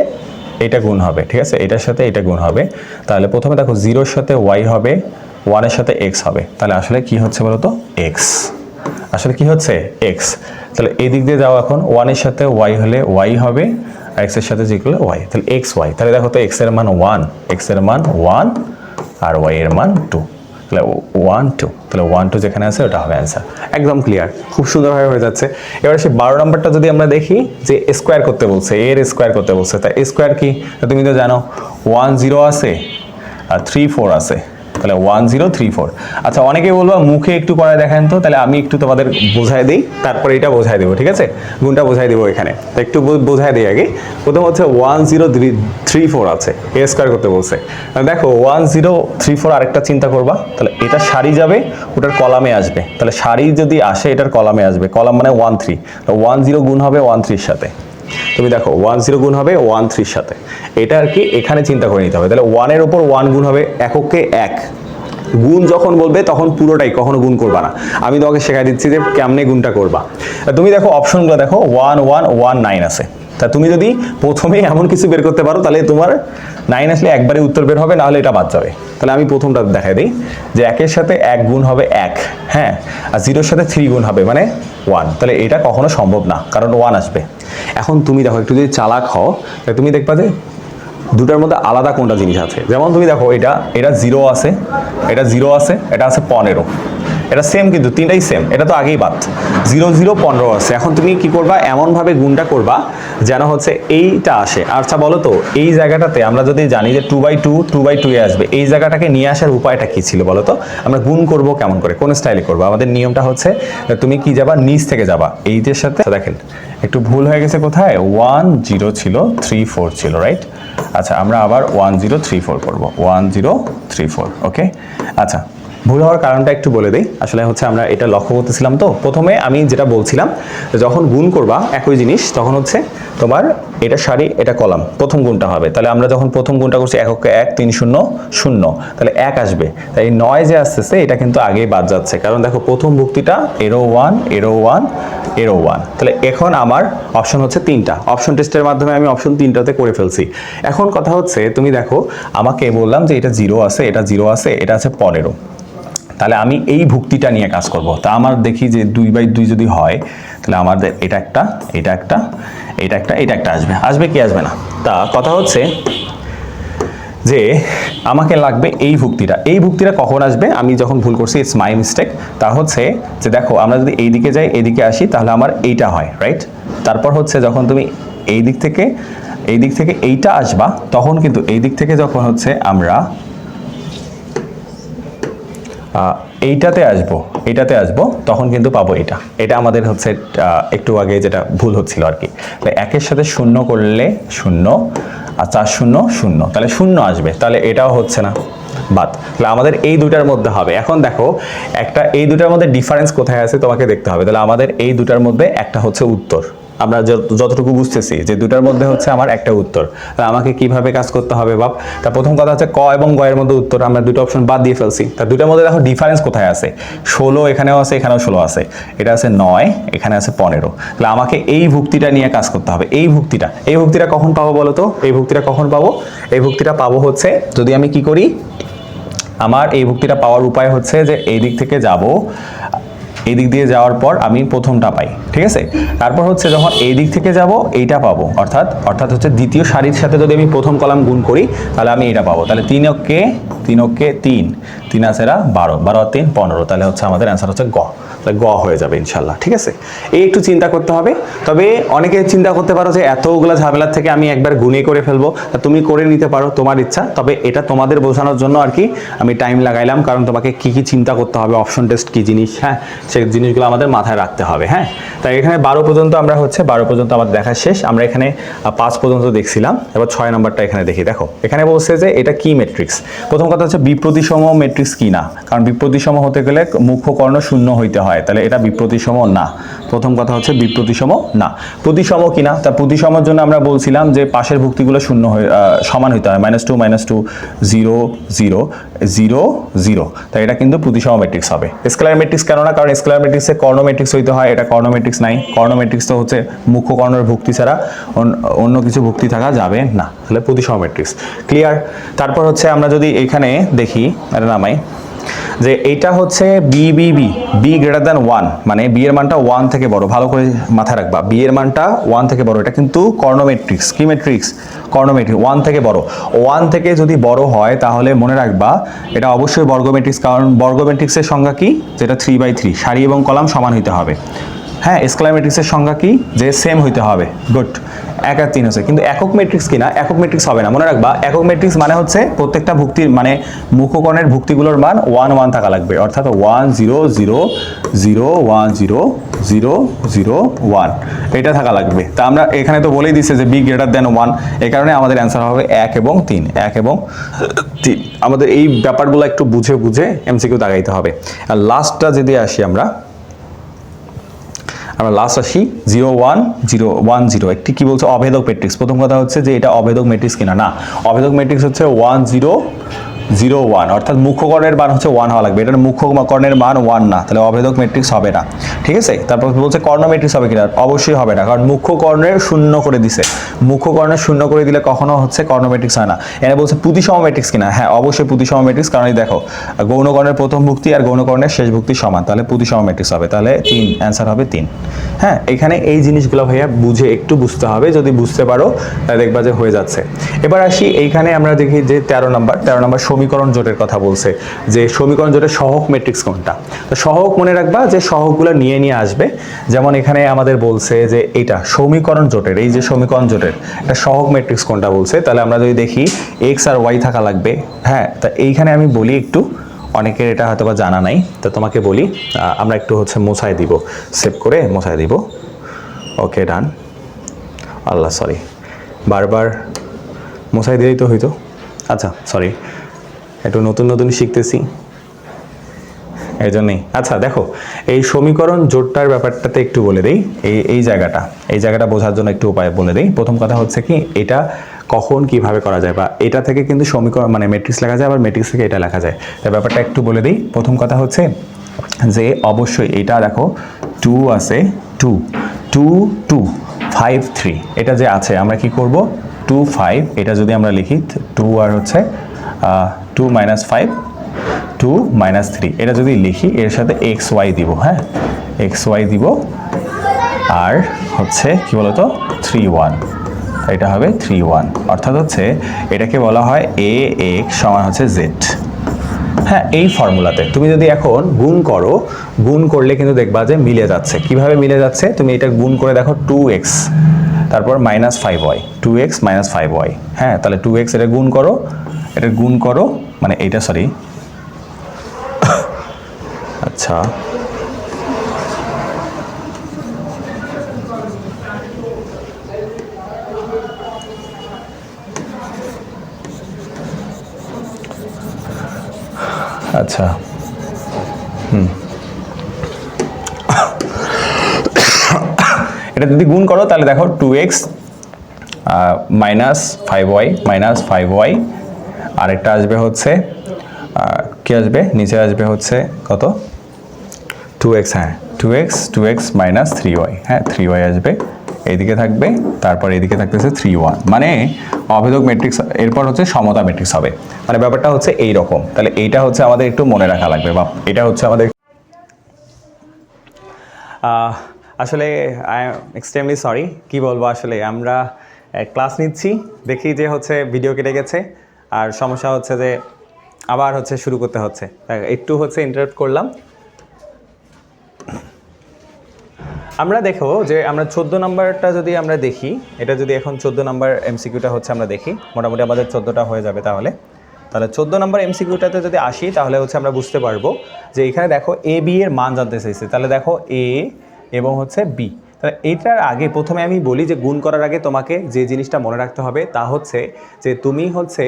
এটা গুণ হবে, ঠিক আছে, এটার সাথে এটা গুণ হবে। তাহলে প্রথমে দেখো 0 এর সাথে y হবে, 1 এর সাথে x হবে, তাহলে আসলে কি হচ্ছে বলতো, x, আসলে কি হচ্ছে x। তাহলে এই দিক দিয়ে যাও, এখন 1 এর সাথে y হলে y হবে, আর x এর সাথে যে করলে y, তাহলে xy। তাহলে দেখো তো x এর মান 1, আর y এর মান 2, তাহলে 1 2, তাহলে 1 2 যেখানে আছে ওটা হবে आंसर। একদম ক্লিয়ার, খুব সুন্দরভাবে হয়ে যাচ্ছে। এবার সেই 12 নম্বরটা যদি আমরা দেখি, যে স্কোয়ার করতে বলছে, এর স্কোয়ার করতে বলছে, তাই স্কোয়ার কি তুমি তো জানো, 1 0 আছে আর 3 4 আছে, তাহলে 1 0 3 4। আচ্ছা, অনেকে বলবা মুখে একটু করে দেখেন তো, তাহলে আমি একটু তোমাদের বোঝাই দিই, তারপরে এটা বোঝাই দেবো, ঠিক আছে, গুণটা বোঝাই দেবো এখানে। তো একটু বোঝাই দিই আগে। প্রথম হচ্ছে 1 0 3 4 আছে, এ স্কোয়ার করতে বলছে। দেখো 1 0 3 4, আরেকটা চিন্তা করবা, তাহলে এটা সারি যাবে, ওটার কলামে আসবে, তাহলে সারি যদি আসে এটার কলামে আসবে, কলাম মানে 1 3, 1 0 গুণ হবে 1 3 এর সাথে। তুমি দেখো 1 0 গুণ হবে 1 3 এর সাথে, এটা আর কি এখানে চিন্তা করে নিতে হবে। তাহলে 1 এর উপর 1 গুণ হবে, এককে 1, গুণ যখন বলবে তখন পুরোটাই, কখনো গুণ করবা না। আমি তোমাকে শেখাই দিচ্ছি যে কেমনে গুণটা করবা। তুমি দেখো অপশনগুলো দেখো, 1 1 1 9 আছে, তা তুমি যদি প্রথমেই এমন কিছু বের করতে পারো তাহলে তোমার 9 আসলে একবারে উত্তর বের হবে, না হলে এটা বাদ যাবে। তাহলে আমি প্রথমটা দেখাই দিই, যে 1 এর সাথে 1 গুণ হবে 1, হ্যাঁ, আর 0 এর সাথে 3 গুণ হবে মানে 1, তাহলে এটা কখনো সম্ভব না, কারণ 1 আসবে। এখন তুমি দেখো একটু যদি চালাক হও, তাহলে তুমি দেখবা যে দুটার মধ্যে আলাদা কোনটা জিনিস আছে। যেমন তুমি দেখো এটা 0 আছে, এটা আছে 15, এটা সেম, কিন্তু তিনটাই সেম, এটা তো আগেই বাদ। 0 0 15 আছে। এখন তুমি কি করবা, এমনভাবে গুণটা করবা যেন হচ্ছে এইটা আসে। আচ্ছা বলো তো, এই জায়গাটাতে আমরা যদি জানি যে 2/2 2/2 এ আসবে, এই জায়গাটাকে নিয়ে আসার উপায়টা কি ছিল বলো তো? আমরা গুণ করব কেমন করে, কোন স্টাইলে করবো? আমাদের নিয়মটা হচ্ছে তুমি কি যাবা, নিচ থেকে যাবা এইটার সাথে। দেখেন একটু ভুল হয়ে গেছে কোথায়, 1 0 ছিল 3 4 ছিল, রাইট? আচ্ছা আমরা আবার 1 0 3 4 করবো, 1 0 3 4। ওকে, আচ্ছা ভুল হওয়ার কারণটা একটু বলে দিই। আসলে হচ্ছে আমরা এটা লক্ষ্য করতেছিলাম, তো প্রথমে আমি যেটা বলছিলাম যখন গুণ করবা একই জিনিস, তখন হচ্ছে তোমার এটা সারি এটা কলাম, প্রথম গুণটা হবে। তাহলে আমরা যখন প্রথম গুণটা করছি এককে 1 3 0 0, তাহলে 1 আসবে। তাই 9 যে আসতেছে এটা কিন্তু আগেই বাদ যাচ্ছে, কারণ দেখো প্রথম ভুক্তিটা এরো 1 এরো 1 এরো 1। তাহলে এখন আমার অপশন হচ্ছে তিনটা, অপশন টেস্টের মাধ্যমে আমি অপশন তিনটাতে করে ফেলছি। এখন কথা হচ্ছে তুমি দেখো, আমাকে বললাম যে এটা 0 আছে, এটা 0 আছে, এটা আছে 15, তাহলে আমি এই ভুক্তিটা নিয়ে কাজ করব। তা আমার দেখি যে 2/2 যদি হয়, তাহলে আমাদের এটা একটা, এটা একটা, এটা একটা, এটা একটা আসবে, আসবে কি আসবে না? তা কথা হচ্ছে যে আমাকে লাগবে এই ভুক্তিটা। এই ভুক্তিটা কখন আসবে? আমি যখন ভুল করছি, ইটস মাই মিস্টেক। তা হচ্ছে যে দেখো আমরা যদি এই দিকে যাই, এইদিকে আসি, তাহলে আমার এইটা হয়, রাইট? তারপর হচ্ছে যখন তুমি এই দিক থেকে এইটা আসবা, তখন কিন্তু এই দিক থেকে যখন হচ্ছে আমরা এইটাতে আসবো, তখন কিন্তু পাবো এটা। এটা আমাদের হচ্ছে একটু আগে যেটা ভুল হচ্ছিল আর কি। তাহলে 1-এর সাথে 0 করলে 0, আর 4 0 0, তাহলে 0 আসবে। তাহলে এটাও হচ্ছে না, বাদ। তাহলে আমাদের এই দুটার মধ্যে হবে। এখন দেখো একটা, এই দুটার মধ্যে ডিফারেন্স কোথায় আছে তোমাকে দেখতে হবে। তাহলে আমাদের এই দুটার মধ্যে একটা হচ্ছে উত্তর, আমরা যতটুকু বুঝতেছি যে দুটার মধ্যে হচ্ছে আমার একটা উত্তর। তাহলে আমাকে কিভাবে কাজ করতে হবে বাপ? তা প্রথম কথা হচ্ছে ক এবং গ এর মধ্যে উত্তর, আমরা দুটো অপশন বাদ দিয়ে ফেলছি। তা দুটার মধ্যে দেখো ডিফারেন্স কোথায় আছে, 16 এখানেও আছে, এখানেও 16 আছে, এটা আছে 9, এখানে আছে 15। তাহলে আমাকে এই ভুক্তিটা নিয়ে কাজ করতে হবে। এই ভুক্তিটা কখন পাবো বলো তো? এই ভুক্তিটা কখন পাবো? এই ভুক্তিটা পাবো হচ্ছে যদি আমি কি করি, আমার এই ভুক্তিটা পাওয়ার উপায় হচ্ছে যে এই দিক থেকে যাব, এই দিক দিয়ে যাওয়ার পর আমি প্রথমটা পাই, ঠিক আছে? তারপর হচ্ছে যখন এই দিক থেকে যাব এইটা পাবো, অর্থাৎ হচ্ছে দ্বিতীয় সারির সাথে যদি আমি প্রথম কলাম গুণ করি, তাহলে আমি এটা পাবো। তাহলে 3 অক্কে 3 আছে 12, 12 আর 3 15, তাহলে হচ্ছে আমাদের অ্যান্সার হচ্ছে গ। তাহলে গ হয়ে যাবে ইনশাল্লাহ, ঠিক আছে? এই একটু চিন্তা করতে হবে। তবে অনেকে চিন্তা করতে পারো যে এতগুলো ঝামেলার থেকে আমি একবার গুণে করে ফেলবো, তা তুমি করে নিতে পারো, তোমার ইচ্ছা। তবে এটা তোমাদের বোঝানোর জন্য আর কি আমি টাইম লাগাইলাম, কারণ তোমাকে কি কি চিন্তা করতে হবে, অপশন টেস্ট কি জিনিস, হ্যাঁ সেই জিনিসগুলো আমাদের মাথায় রাখতে হবে। হ্যাঁ, তাই এখানে 12 পর্যন্ত আমরা হচ্ছে 12 পর্যন্ত আমাদের দেখা শেষ। আমরা এখানে 5 পর্যন্ত দেখছিলাম, এবার 6 নম্বরটা এখানে দেখি। দেখো এখানে বলছে যে এটা কি ম্যাট্রিক্স। প্রথম কথা হচ্ছে বিপ্রতিসম ম্যাট্রিক্স কি না, কারণ বিপ্রতিসম হতে গেলে মুখ্য কর্ণ শূন্য হইতে হয়, তাহলে এটা বিপ্রতিসম না। প্রথম কথা হচ্ছে বিপ্রতিসম না। প্রতিসম কিনা, তা প্রতিসমের জন্য আমরা বলছিলাম যে পাশের ভুক্তিগুলো সমান হইতে হয়, -2 -2 0 0 0 0, তাই এটা কিন্তু প্রতিসম ম্যাট্রিক্স হবে। স্কেলার ম্যাট্রিক্স কেন না? কারণ স্কেলার ম্যাট্রিক্সে কর্ণ ম্যাট্রিক্স হইতে হয়, এটা কর্ণ ম্যাট্রিক্স নাই। কর্ণ ম্যাট্রিক্স তো হচ্ছে মুখ্য কর্ণের ভুক্তি ছাড়া অন্য কিছু ভুক্তি থাকা যাবে না, তাহলে প্রতিসম ম্যাট্রিক্স। ক্লিয়ার? তারপর হচ্ছে আমরা যদি এখানে দেখি, এটা নামাই, যে এইটা হচ্ছে বি গ্রেটার দ্যান 1, মানে বি এর মানটা 1 থেকে বড়। ভালো করে মাথায় রাখবা, বি এর মানটা 1 থেকে বড়। এটা কিন্তু কর্ণ ম্যাট্রিক্স। কি ম্যাট্রিক্স? কর্ণ ম্যাট্রিক্স। 1 থেকে বড়। 1 থেকে যদি বড় হয় তাহলে মনে রাখবা এটা অবশ্যই বর্গ ম্যাট্রিক্স, কারণ বর্গ ম্যাট্রিক্সের সংজ্ঞা কি? যেটা 3/3, সারি এবং কলাম সমান হইতে হবে। হ্যাঁ, স্কেলার ম্যাট্রিক্সের সংজ্ঞা কি? যে সেম হইতে হবে। গুড, 1 আর 3 হচ্ছে। কিন্তু একক ম্যাট্রিক্স কিনা? একক ম্যাট্রিক্স হবে না। মনে রাখবা একক ম্যাট্রিক্স মানে হচ্ছে প্রত্যেকটা ভুক্তির মানে মুখ্যকর্ণের ভুক্তিগুলোর মান 1 1 থাকা লাগবে, অর্থাৎ 1 0 0 0 1 0 0 0 1 এটা থাকা লাগবে। তা আমরা এখানে তো বলেই দিছে যে বি গ্রেটার দ্যান 1, এই কারণে আমাদের অ্যান্সার হবে 1 এবং 3, 1 এবং 3। আমাদের এই ব্যাপারগুলো একটু বুঝে এমসিকিউ দাগাইতে হবে। আর লাস্টটা যদি আসি আমরা লাস্ট আসি 0 1 0 1 0, একটি কি বলছে? অভেদক ম্যাট্রিক্স। প্রথম কথা হচ্ছে যে এটা অভেদক ম্যাট্রিক্স কিনা না। অভেদক ম্যাট্রিক্স হচ্ছে 1 0 0 1, অর্থাৎ মুখ্য কর্ণের মান হচ্ছে 1 হওয়া লাগবে। এটার মুখ্য কর্ণের মান 1 না, তাহলে অভেদক ম্যাট্রিক্স হবে না, ঠিক আছে? তারপর বলছে কর্ণ ম্যাট্রিক্স হবে কিনা? অবশ্যই হবে না, কারণ মুখ্য কর্ণের শূন্য করে দিছে। মুখ্যকর্ণের শূন্য করে দিলে কখনো হচ্ছে কর্ণ ম্যাট্রিক্স হয় না। এখানে বলছে প্রতিসম ম্যাট্রিক্স কিনা, হ্যাঁ অবশ্যই প্রতিসম ম্যাট্রিক্স, কারণ এই দেখো গৌণকর্ণের প্রথম ভুক্তি আর গৌণকর্ণের শেষ ভুক্তি সমান, তাহলে প্রতিসম ম্যাট্রিক্স হবে, তাহলে 3 অ্যান্সার হবে 3। হ্যাঁ এখানে এই জিনিসগুলো ভাইয়া বুঝে একটু বুঝতে হবে, যদি বুঝতে পারো তাহলে দেখবা যে হয়ে যাচ্ছে। এবার আসি এইখানে আমরা দেখি যে 13 নম্বর সমীকরণ জোটের কথা বলছে, যে সমীকরণ জোটের সহগ ম্যাট্রিক্স কোনটা। তো সহগ মনে রাখবা যে সহগগুলো নিয়ে নিয়ে আসবে, যেমন এখানে আমাদের বলছে যে এটা সমীকরণ জোটের, এই যে সমীকরণ জোটের এটা সহগ ম্যাট্রিক্স কোনটা বলছে, তাহলে আমরা যদি দেখি এক্স আর ওয়াই থাকা লাগবে। হ্যাঁ তা এইখানে আমি বলি একটু, অনেকের এটা হয়তো বা জানা নাই, তো তোমাকে বলি আমরা একটু হচ্ছে মোছাই দিব, সেভ করে মোছাই দিব। ওকে ডান, আল্লাহ সরি, বারবার মোছাই দিলেই তো হইতো। আচ্ছা সরি, একটু নতুন নতুন শিখতেছি এই জন্যেই। আচ্ছা দেখো এই সমীকরণ জোটটার ব্যাপারটাতে একটু বলে দিই, এই জায়গাটা বোঝার জন্য একটু উপায় বলে দিই। প্রথম কথা হচ্ছে কি, এটা কখন কিভাবে করা যায়, বা এটা থেকে কিন্তু সমীকরণ মানে ম্যাট্রিক্স লেখা যায়, আবার ম্যাট্রিক্স থেকে এটা লেখা যায়, তাই ব্যাপারটা একটু বলে দিই। প্রথম কথা হচ্ছে যে অবশ্যই এটা দেখো 2 আছে, 2 2 2 5 3, এটা যে আছে আমরা কি করব 2 5, এটা যদি আমরা লিখি 2 আর হচ্ছে 2 - 5 2 - 3, এটা যদি লিখি এর সাথে এক্স ওয়াই দিব, হ্যাঁ এক্স ওয়াই দিব, আর হচ্ছে কি বলতো 3 1, এটা হবে 3 1, অর্থাৎ হচ্ছে এটাকে বলা হয় এ এক্স সমান হচ্ছে জেড। হ্যাঁ এই ফর্মুলাতে তুমি যদি এখন গুণ করো, গুণ করলে কিন্তু দেখবা যে মিলে যাচ্ছে। কিভাবে মিলে যাচ্ছে, তুমি এটা গুণ করে দেখো 2x তারপর -5y, 2x - 5y, হ্যাঁ তাহলে 2x এটা গুণ করো, এটা গুণ করো মানে এইটা সরি আচ্ছা আচ্ছা এটা যদি গুণ করো তাহলে দেখো 2x -5y আরেকটা আসবে হচ্ছে কি আসবে নিচে আসবে হচ্ছে কত 2x, হ্যাঁ 2x - 3y, হ্যাঁ 3y আসবে, এইদিকে থাকবে, তারপর এইদিকে থাকতেছে 3 1, মানে অভেদক ম্যাট্রিক্স, এরপর হচ্ছে সমতা ম্যাট্রিক্স হবে, মানে ব্যাপারটা হচ্ছে এই রকম। তাহলে এইটা হচ্ছে আমাদের একটু মনে রাখা লাগবে, বা এটা হচ্ছে আমাদের আসলে আই এম এক্সট্রিমলি সরি, কি বলবো আসলে আমরা ক্লাস নিচ্ছি, দেখি যে হচ্ছে ভিডিও কেটে গেছে, আর সমস্যা হচ্ছে যে আবার হচ্ছে শুরু করতে হচ্ছে, একটু হচ্ছে ইন্টারাপ্ট করলাম। আমরা দেখো যে আমরা 14 নম্বরটা যদি আমরা দেখি, এটা যদি এখন 14 নম্বর এমসিকিউটা হচ্ছে আমরা দেখি, মোটামুটি আমাদের 14টা হয়ে যাবে, তাহলে 14 নম্বর এমসিকিউটাতে যদি আসি তাহলে হচ্ছে আমরা বুঝতে পারবো যে এখানে দেখো এ বি এর মান জানতে চাইছে, তাহলে দেখো এ এবং হচ্ছে বি, তাহলে এইটার আগে প্রথমে আমি বলি যে গুণ করার আগে তোমাকে যে জিনিসটা মনে রাখতে হবে তা হচ্ছে যে তুমি হচ্ছে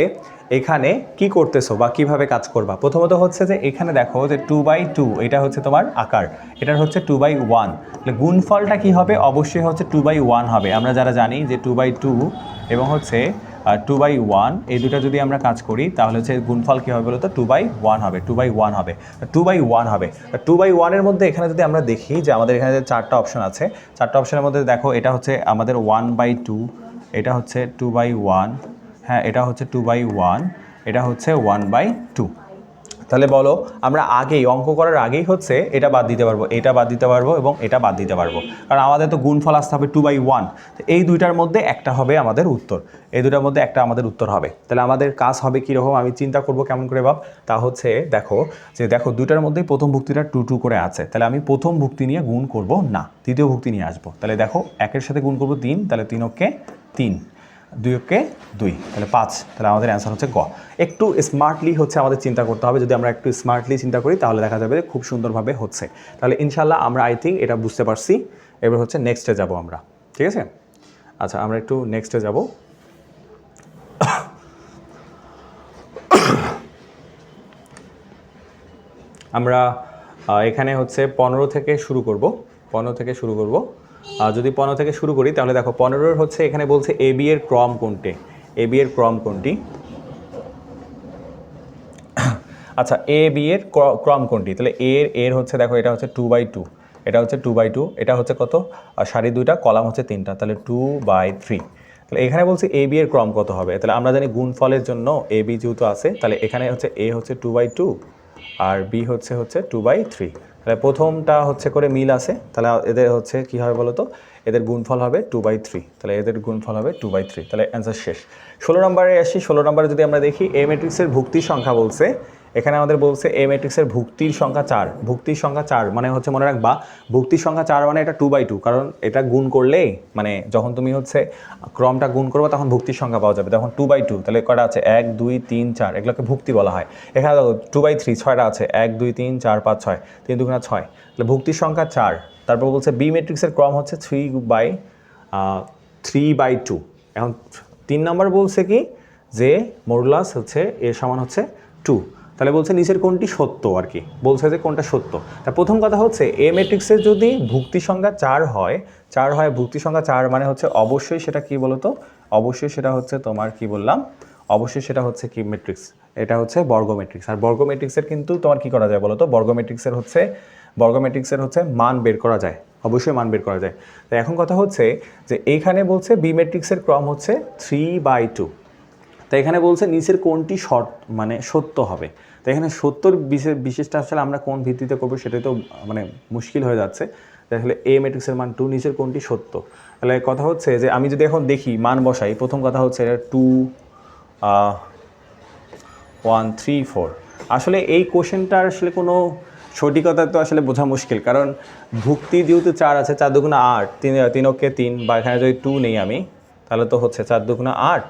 এখানে কি করতেছো বা কিভাবে কাজ করবা। প্রথমত হচ্ছে যে এখানে দেখো যে 2/2 এটা হচ্ছে তোমার আকার, এটার হচ্ছে 2/1, তাহলে গুণফলটা কি হবে, অবশ্যই হচ্ছে 2/1 হবে। আমরা যারা জানি যে 2/2 এবং হচ্ছে 2/1 এই দুটো যদি আমরা কাজ করি তাহলে হচ্ছে গুণফল কী হবে বলো তো 2/1 হবে, 2/1 হবে, 2/1 হবে। 2/1 এর মধ্যে এখানে যদি আমরা দেখি যে আমাদের এখানে যে 4টা অপশন আছে, 4টা অপশনের মধ্যে দেখো এটা হচ্ছে আমাদের 1/2, এটা হচ্ছে 2/1, হ্যাঁ এটা হচ্ছে 2/1, এটা হচ্ছে 1/2। তাহলে বলো আমরা আগেই অঙ্ক করার আগেই হচ্ছে এটা বাদ দিতে পারবো, এটা বাদ দিতে পারবো এবং এটা বাদ দিতে পারবো, কারণ আমাদের তো গুণফল আসতে হবে 2/1, তো এই দুইটার মধ্যে একটা হবে আমাদের উত্তর, এই দুটার মধ্যে একটা আমাদের উত্তর হবে। তাহলে আমাদের কাজ হবে কীরকম, আমি চিন্তা করব কেমন করে ভাব, তা হচ্ছে দেখো যে দেখো দুইটার মধ্যেই প্রথম ভুক্তিটা 2 2 করে আছে, তাহলে আমি প্রথম ভুক্তি নিয়ে গুণ করব না, দ্বিতীয় ভুক্তি নিয়ে আসবো। তাহলে দেখো একের সাথে গুণ করব 3, তাহলে 3 × 3, 2 × 2, তাহলে 5, তাহলে আমাদের অ্যান্সার হচ্ছে গ। একটু স্মার্টলি হচ্ছে আমাদের চিন্তা করতে হবে, যদি আমরা একটু স্মার্টলি চিন্তা করি তাহলে দেখা যাবে খুব সুন্দরভাবে হচ্ছে। তাহলে ইনশাল্লাহ আমরা আই থিঙ্ক এটা বুঝতে পারছি। এবার হচ্ছে নেক্সটে যাব আমরা, ঠিক আছে? আচ্ছা আমরা একটু নেক্সটে যাব। আমরা এখানে হচ্ছে 15 থেকে শুরু করব, 15 থেকে শুরু করব। যদি 15 থেকে শুরু করি তাহলে দেখো 15 হচ্ছে এখানে বলছে এ বি এর ক্রম কোনটি, এ বি এর ক্রম কোনটি। আচ্ছা এ বি এর ক্রম কোনটি, তাহলে এর হচ্ছে দেখো এটা হচ্ছে 2/2, এটা হচ্ছে 2/2, এটা হচ্ছে কত সারি 2টা কলাম হচ্ছে 3টা, তাহলে 2/3, তাহলে এখানে বলছি এ বি এর ক্রম কত হবে, তাহলে আমরা জানি গুণফলের জন্য এ বি যেহেতু আছে, তাহলে এখানে হচ্ছে এ হচ্ছে 2/2 আর বি হচ্ছে 2/3। তাহলে প্রথমটা হচ্ছে করে মিল আছে, তাহলে এদের হচ্ছে কী হবে বলো তো, এদের গুণফল হবে 2/3, তাহলে এদের গুণফল হবে 2/3, তাহলে অ্যান্সার শেষ। 16 নম্বরে আসি। 16 নম্বরে যদি আমরা দেখি এ ম্যাট্রিক্সের ভুক্তির সংখ্যা বলছে, এখানে আমাদের বলছে এ ম্যাট্রিক্সের ভুক্তির সংখ্যা 4। ভুক্তির সংখ্যা 4 মানে হচ্ছে মনে রাখবা ভুক্তির সংখ্যা 4 মানে এটা 2/2, কারণ এটা গুণ করলে মানে যখন তুমি হচ্ছে ক্রমটা গুণ করবে তখন ভুক্তির সংখ্যা পাওয়া যাবে, তখন 2/2, তাহলে কয়টা আছে 1 2 3 4, এগুলোকে ভুক্তি বলা হয়। এখানে 2/3 6টা আছে 1 2 3 4 5 6, 3 2 6, তাহলে ভুক্তির সংখ্যা 4। তারপর বলছে বি ম্যাট্রিক্সের ক্রম হচ্ছে 3/2। এখন 3 নম্বর বলছে কি যে মডুলাস হচ্ছে এর সমান হচ্ছে 2, তাহলে বলছে নিচের কোনটি সত্য আর কি, বলছে যে কোনটা সত্য। তা প্রথম কথা হচ্ছে এ ম্যাট্রিক্সের যদি ভুক্তি সংখ্যা 4 হয়, ভুক্তি সংখ্যা 4 মানে হচ্ছে অবশ্যই সেটা কি বলতো, অবশ্যই সেটা হচ্ছে তোমার কি বললাম, অবশ্যই সেটা হচ্ছে কি ম্যাট্রিক্স, এটা হচ্ছে বর্গ ম্যাট্রিক্স। আর বর্গ ম্যাট্রিক্সের কিন্তু তোমার কি করা যায় বলতো, বর্গ ম্যাট্রিক্সের হচ্ছে মান বের করা যায়, অবশ্যই মান বের করা যায়। তো এখন কথা হচ্ছে যে এইখানে বলছে বি ম্যাট্রিক্সের ক্রম হচ্ছে 3/2, তো এখানে বলছে নিচের কোনটি মানে সত্য হবে। তো এখানে সত্যর বিশেষটা আসলে আমরা কোন ভিত্তিতে করবো সেটাই তো মানে মুশকিল হয়ে যাচ্ছে। তাহলে এ ম্যাট্রিক্সের মান 2, নিচের কোনটি সত্য। তাহলে কথা হচ্ছে যে আমি যদি এখন দেখি মান বসাই, প্রথম কথা হচ্ছে 2 1 3 4। আসলে এই কোশ্চেনটার আসলে কোনো সঠিকতা তো আসলে বোঝা মুশকিল, কারণ ভুক্তি যেহেতু 4 আছে, 4 দুগুণা 8, 3 অক্ষে 3, বা এখানে যদি 2 নেই আমি, তাহলে তো হচ্ছে 4 দুগুণা 8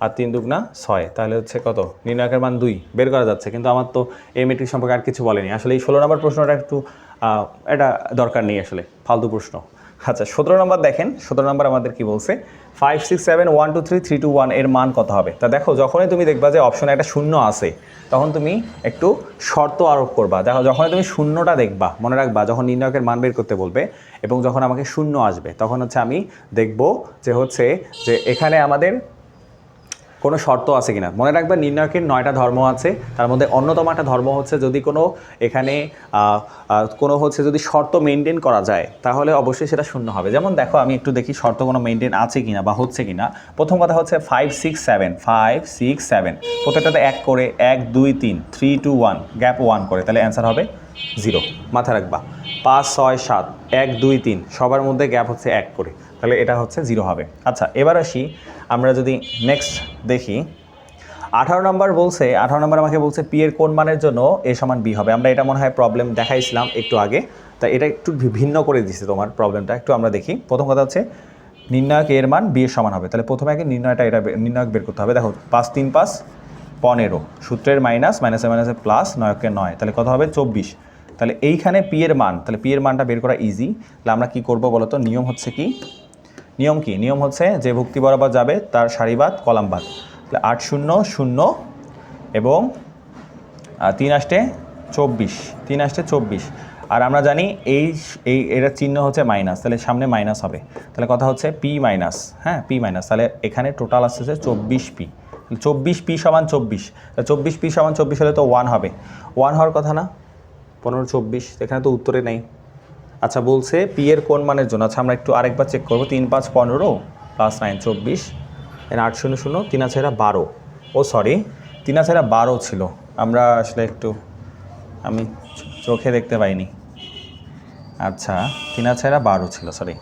আর 3 দুগুণা 6, তাহলে হচ্ছে কত, নির্ণায়কের মান 2 বের করা যাচ্ছে। কিন্তু আমার তো এই ম্যাট্রিক্স সম্পর্কে আর কিছু বলেনি। আসলে এই 16 নম্বর প্রশ্নটা একটু এটা দরকার নেই, আসলে ফালতু প্রশ্ন। আচ্ছা 17 নম্বর দেখেন, 17 নম্বর আমাদের কি বলছে 5 6 7 1 2 3 3 2 1 এর মান কত হবে। তা দেখো যখনই তুমি দেখবা যে অপশনে একটা শূন্য আছে, তখন তুমি একটু শর্ত আরোপ করবা। দেখো যখনই তুমি শূন্যটা দেখবা, মনে রাখবা যখন নির্ণায়কের মান বের করতে বলবে এবং যখন আমাকে শূন্য আসবে, তখন হচ্ছে আমি দেখব যে এখানে আমাদের কোনো শর্ত আছে কিনা। মনে রাখবে নির্ণায়কের 9টা ধর্ম আছে, তার মধ্যে অন্যতম একটা ধর্ম হচ্ছে যদি কোনো এখানে কোনো হচ্ছে যদি শর্ত মেনটেন করা যায়, তাহলে অবশ্যই সেটা শূন্য হবে। যেমন দেখো আমি একটু দেখি শর্ত কোনো মেনটেন আছে কিনা বা হচ্ছে কিনা। প্রথম কথা হচ্ছে 5 6 7 প্রত্যেকটাতে 1 করে, 1 2 3 3 2 1 গ্যাপ 1 করে, তাহলে অ্যান্সার হবে 0, মাথায় রাখবা। 5 6 7 1 2 3 সবার মধ্যে গ্যাপ হচ্ছে 1 করে, তাহলে এটা হচ্ছে 0 হবে। আচ্ছা এবার আসি আমরা যদি নেক্সট দেখি 18 নম্বর বলছে, 18 নম্বর আমাকে বলছে পি এর কোন মানের জন্য এ সমান বি হবে। আমরা এটা মনে হয় প্রবলেম দেখাইছিলাম একটু আগে, তাই এটা একটু ভিন্ন করে দিচ্ছে তোমার প্রবলেমটা, একটু আমরা দেখি। প্রথম কথা হচ্ছে নির্ণায়ক এর মান বি এর সমান হবে, তাহলে প্রথমে আগে নির্ণায়ক বের করতে হবে। দেখো 5 3 5 15, সূত্রের মাইনাস, মাইনাসে মাইনাসে প্লাস, 9কে 9, তাহলে কত হবে 24। তাহলে এইখানে পি এর মান, তাহলে পি এর মানটা বের করা ইজি। তাহলে আমরা কি করব বলো তো, নিয়ম হচ্ছে কি, নিয়ম হচ্ছে যে ভুক্তি বরাবর যাবে তার সারিবাদ কলামবাদ। তাহলে 8 0 0 এবং 3 8 24, আর আমরা জানি এটার চিহ্ন হচ্ছে মাইনাস, তাহলে সামনে মাইনাস হবে। তাহলে কথা হচ্ছে পি মাইনাস, হ্যাঁ পি মাইনাস, তাহলে এখানে টোটাল আসছে 24p। 24p সমান 24, 24p সমান 24 হলে তো 1 হবে, 1 হওয়ার কথা না, 15 24, এখানে তো উত্তরে নেই। আচ্ছা বলছে পি এর কোন মানের জন্য, আচ্ছা আমরা একটু আরেকবার চেক করবো। 3 5 15 প্লাস 9 24, 8 0 0 3 আছে 12, ও সরি 3 আছে 12 ছিল, আমরা আসলে একটু আমি চোখে দেখতে পাইনি। আচ্ছা 3 আছে 12 ছিল, সরি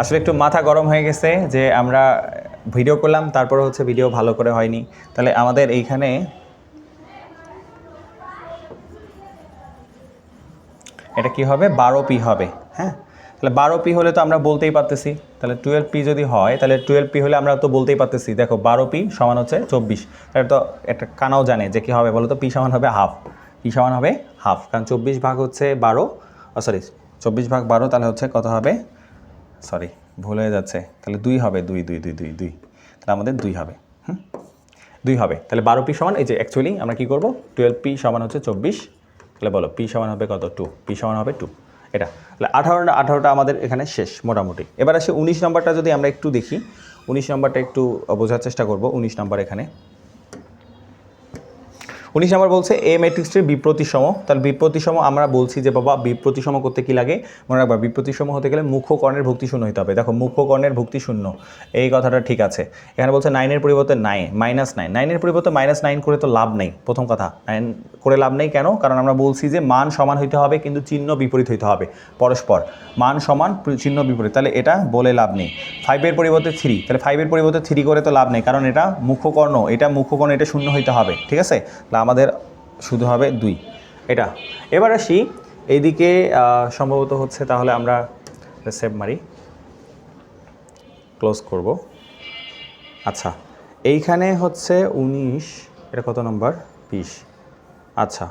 আসলে একটু মাথা গরম হয়ে গেছে যে আমরা ভিডিও করলাম, তারপর হচ্ছে ভিডিও ভালো করে হয়নি। তাহলে আমাদের এইখানে এটা কি হবে 12p হবে, হ্যাঁ তাহলে 12p হলে তো আমরা বলতেই পারতেছি, তাহলে 12p যদি হয় তাহলে 12p হলে আমরা তো বলতেই পারতেছি। দেখো 12p সমান হচ্ছে 24, তাহলে তো একটা কানাও জানে যে কী হবে বলো তো, p সমান হবে হাফ, p সমান হবে হাফ, কারণ 24 ভাগ হচ্ছে 12, সরি 24 ভাগ 12, তাহলে হচ্ছে কত হবে, সরি ভুল হয়ে যাচ্ছে, তাহলে 2 হবে, 2 2 2 2 2, তাহলে আমাদের 2 হবে, 2 হবে। তাহলে 12p সমান এই যে অ্যাকচুয়ালি আমরা কী করবো, 12p সমান হচ্ছে 24, তাহলে বলো পি সমান হবে কত, 2, পি সমান হবে 2, এটা। তাহলে 18টা আমাদের এখানে শেষ মোটামুটি। এবার আসে 19 নম্বরটা যদি আমরা একটু দেখি, 19 নম্বরটা একটু বোঝার চেষ্টা করব। 19 নম্বর এখানে 19 নম্বর বলছে এ ম্যাট্রিক্সটির বিপ্রতিসম। তাহলে বিপ্রতিসম আমরা বলছি যে বাবা বিপ্রতিসম করতে কি লাগে, মনে রাখবা বিপ্রতিসম হতে গেলে মুখ্য কর্ণের ভুক্তি শূন্য হতে হবে। দেখো মুখ্য কর্ণের ভুক্তি শূন্য, এই কথাটা ঠিক আছে। এখানে বলছে 9-এর পরিবর্তে -9, 9-এর পরিবর্তে -9 করে তো লাভ নেই। প্রথম কথা 9 করে লাভ নেই কেন, কারণ আমরা বলছি যে মান সমান হইতে হবে কিন্তু চিহ্ন বিপরীত হইতে হবে পরস্পর, মান সমান চিহ্ন বিপরীত, তাহলে এটা বলে লাভ নেই। 5-এর পরিবর্তে 3, তাহলে 5-এর পরিবর্তে 3 করে তো লাভ নেই, কারণ এটা মুখ্যকর্ণ, এটা মুখ্যকর্ণ, এটা শূন্য হইতে হবে, ঠিক আছে। তাহলে আমাদের শুধু হবে 2 এটা। এবার আসি এইদিকে সম্ভবত হচ্ছে, তাহলে আমরা সেভ মারি, ক্লোজ করব। আচ্ছা এইখানে হচ্ছে 19, এটা কত নম্বর, 20। আচ্ছা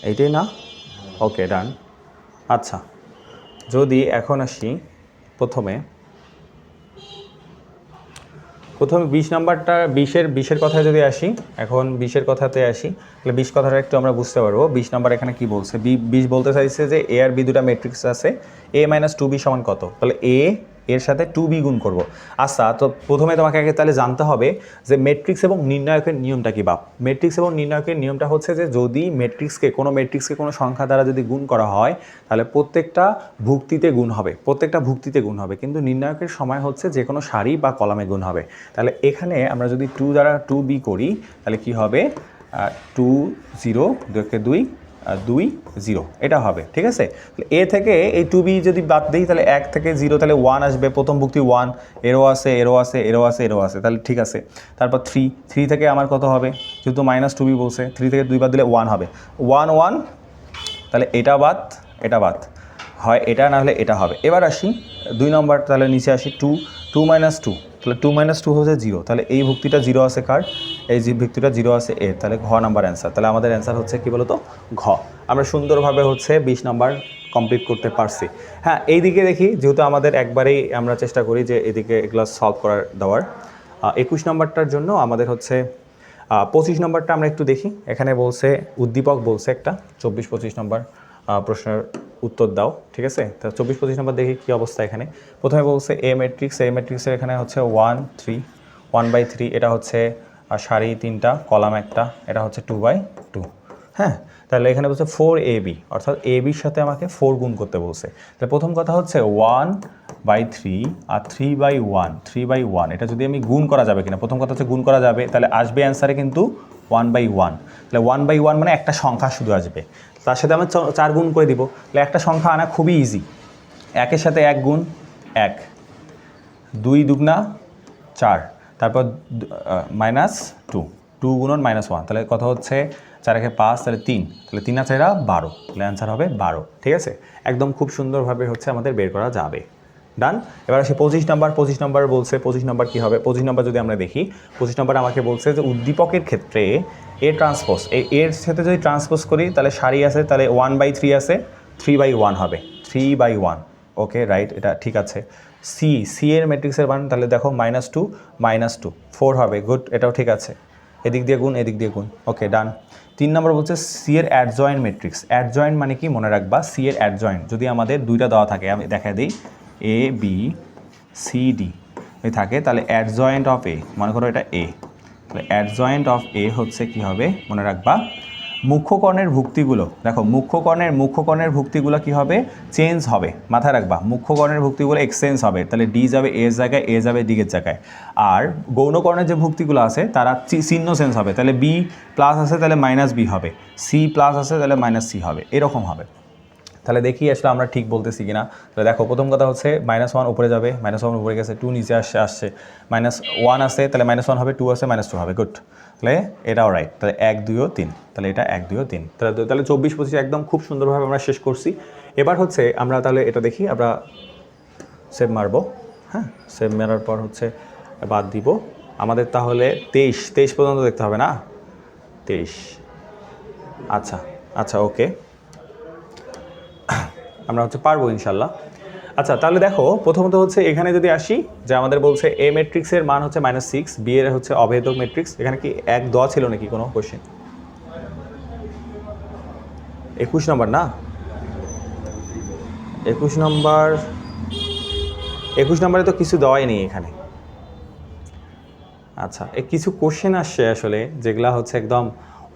এইটাই না, ওকে ডান। আচ্ছা যদি এখন আসি প্রথমে 20 নাম্বারটা, 20-এর কথায় যদি আসি, এখন 20-এর কথাতে আসি, তাহলে 20 কথাটা একটু আমরা বুঝতে পারবো। 20 নাম্বার এখানে কি বলছে, 20 বলতে চাইছে যে এ আর বি দুটা ম্যাট্রিক্স আছে, a - 2b সমান কত, তাহলে a এর সাথে 2b গুণ করব। আচ্ছা তো প্রথমে তোমাকে আগে তাহলে জানতে হবে যে ম্যাট্রিক্স এবং নির্ণায়কের নিয়মটা কি। বাপ ম্যাট্রিক্স এবং নির্ণায়কের নিয়মটা হচ্ছে যে যদি কোনো ম্যাট্রিক্সকে কোনো সংখ্যা দ্বারা যদি গুণ করা হয় তাহলে প্রত্যেকটা ভুক্তিতে গুণ হবে, কিন্তু নির্ণায়কের সময় হচ্ছে যে কোনো সারি বা কলামে গুণ হবে। তাহলে এখানে আমরা যদি 2 দ্বারা 2b করি তাহলে কি হবে, 2 0 2 2 0 এটা হবে, ঠিক আছে। এ থেকে এই 2b যদি বাদ দিই তাহলে 1 থেকে 0, তাহলে 1 আসবে, প্রথম ভুক্তি 1, এরও আছে, তাহলে ঠিক আছে। তারপর 3 থেকে আমার কত হবে, যেহেতু -2b বলছে, 3 থেকে 2 বাদ দিলে 1 হবে, 1 1, তাহলে এটা বাদ হয়, এটা না হলে এটা হবে। এবার আসি 2 নম্বর, তাহলে নিচে আসি 2 2 - 2, তাহলে 2 - 2 হচ্ছে 0, তাহলে এই ভুক্তিটা 0 আছে কার, এই যে ভুক্তিটা 0 আছে এর, তাহলে ঘ নাম্বার অ্যান্সার। তাহলে আমাদের অ্যান্সার হচ্ছে কি বলতো, ঘ। আমরা সুন্দরভাবে হচ্ছে 20 নাম্বার কমপ্লিট করতে পারছি। হ্যাঁ এইদিকে দেখি, যেহেতু আমাদের একবারেই আমরা চেষ্টা করি যে এদিকে এগুলো সলভ করার দেওয়ার। 21 নম্বরটার জন্য আমাদের হচ্ছে 25 নম্বরটা আমরা একটু দেখি। এখানে বলছে উদ্দীপক বলছে একটা, 24-25 নম্বর প্রশ্নের উত্তর দাও, ঠিক আছে। তো 24-25 নম্বর দেখি কী অবস্থা। এখানে প্রথমে বলছে এ ম্যাট্রিক্সের এখানে হচ্ছে 1/3, এটা হচ্ছে সারি 3টা, কলাম 1টা, এটা হচ্ছে 2/2। হ্যাঁ তাহলে এখানে বলছে 4ab, অর্থাৎ এবির সাথে আমাকে 4 গুণ করতে বলছে। তাহলে প্রথম কথা হচ্ছে 1/3 আর 3/1, এটা যদি আমি গুণ করা যাবে কিনা, প্রথম কথা হচ্ছে গুণ করা যাবে, তাহলে আসবে অ্যান্সারে কিন্তু 1/1। তাহলে 1/1 মানে একটা সংখ্যা শুধু আসবে, তার সাথে আমি 4 গুণ করে দিব। তাহলে একটা সংখ্যা আনা খুবই ইজি, 1-এর সাথে 1 গুণ 1, 2 দুগুণা 4, তারপর -2, 2 গুণন -1, তাহলে কথা হচ্ছে 4-এ 5, তাহলে 3, তাহলে 3 আর 4 12, তাহলে অ্যান্সার হবে 12, ঠিক আছে। একদম খুব সুন্দরভাবে হচ্ছে আমাদের বের করা যাবে। ডান। এবার আসি 25 নাম্বার বলছে, 25 নাম্বার কী হবে, 25 নাম্বার যদি আমরা দেখি, 25 নাম্বার আমাকে বলছে যে উদ্দীপকের ক্ষেত্রে এ ট্রান্সপোজ, এর সাথে যদি ট্রান্সপোজ করি তাহলে সারি আছে, তাহলে 1/3 আছে, 3/1 হবে, 3/1, ওকে রাইট, এটা ঠিক আছে। সি এর ম্যাট্রিক্সের মান তাহলে দেখো -2 -2 4 হবে, গুড, এটাও ঠিক আছে। এদিক দিয়ে গুণ, ওকে ডান। 3 নম্বর বলছে সি এর অ্যাডজয়েন্ট ম্যাট্রিক্স। অ্যাডজয়েন্ট মানে কি মনে রাখবা, সি এর অ্যাডজয়েন্ট যদি আমাদের দুইটা দেওয়া থাকে, আমি দেখা দিই ABCD থাকে, তাহলে অ্যাডজয়েন্ট অফ এ, মনে করো এটা এ, তাহলে অ্যাডজয়েন্ট অফ এ হচ্ছে কি হবে মনে রাখবা, মুখ্যকর্ণের ভুক্তিগুলো, দেখো মুখ্যকর্ণের ভুক্তিগুলো কি হবে, চেঞ্জ হবে, মাথায় রাখবা মুখ্যকর্ণের ভুক্তিগুলো এক্সচেঞ্জ হবে, তাহলে ডি যাবে এর জায়গায়, এ যাবে ডি এর জায়গায়। আর গৌণকর্ণের যে ভুক্তিগুলো আছে তারা চিহ্ন চেঞ্জ হবে, তাহলে বি প্লাস আছে তাহলে -b হবে, সি প্লাস আছে তাহলে -c হবে, এরকম হবে। তাহলে দেখি আসলে আমরা ঠিক বলতেছি কিনা। তাহলে দেখো প্রথম কথা হচ্ছে -1 উপরে যাবে, -1 উপরে গেছে, 2 নিচে আসছে, -1 আছে তাহলে -1 হবে, 2 আছে -2 হবে, গুড। তাহলে এটাও রাইট, তাহলে 1 2 ও 3, তাহলে এটা 1 2 ও 3, তাহলে 24-25 একদম খুব সুন্দরভাবে আমরা শেষ করছি। এবার হচ্ছে আমরা তাহলে এটা দেখি, আমরা সেভ মারবো। হ্যাঁ সেভ মারার পর হচ্ছে বাদ দিব আমাদের, তাহলে 23 পর্যন্ত দেখতে হবে না, 23। আচ্ছা ওকে, আমরা হচ্ছে পারবো ইনশাল্লাহ। আচ্ছা তাহলে দেখো প্রথমত হচ্ছে এখানে যদি আসি, যে আমাদের বলছে এ ম্যাট্রিক্সের মান হচ্ছে -6, বি এর হচ্ছে অভেদক ম্যাট্রিক্স। এখানে কি 1 দেওয়া ছিল নাকি কোনো কোশ্চেন? 21 নম্বর না, 21 নম্বরে তো কিছু দেওয়াই নেই এখানে। আচ্ছা, কিছু কোশ্চেন আসছে আসলে যেগুলা হচ্ছে একদম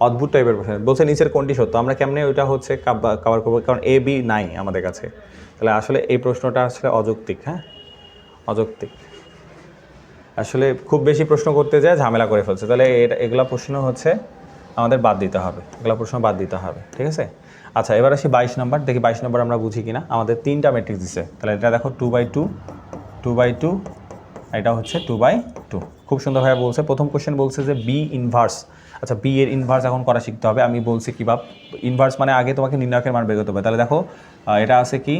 অদ্ভুত টাইপের প্রশ্ন। বলছে নিচের কোনটি সত্য, আমরা কেমনে ওইটা হচ্ছে কভার করবো, কারণ এ বি নাই আমাদের কাছে। তাহলে আসলে এই প্রশ্নটা আসলে অযৌক্তিক, হ্যাঁ অযৌক্তিক। আসলে খুব বেশি প্রশ্ন করতে যায় ঝামেলা করে ফেলছে, তাহলে এগুলা প্রশ্ন হচ্ছে আমাদের বাদ দিতে হবে, এগুলা প্রশ্ন বাদ দিতে হবে, ঠিক আছে। আচ্ছা, এবার আসি 22 নম্বর, দেখি 22 নম্বর আমরা বুঝি কিনা। আমাদের 3টা ম্যাট্রিক্স দিচ্ছে, তাহলে এটা দেখো 2/2, 2/2, এটা হচ্ছে 2/2। খুব সুন্দরভাবে বলছে। প্রথম কোশ্চেন বলছে যে বি ইনভার্স। আচ্ছা, বি এর ইনভার্স এখন করা শিখতে হবে। আমি বলছি কিভাবে ইনভার্স, মানে আগে তোমাকে নির্ণায়কের মান বের করতে হবে। তাহলে দেখো এটা আছে কি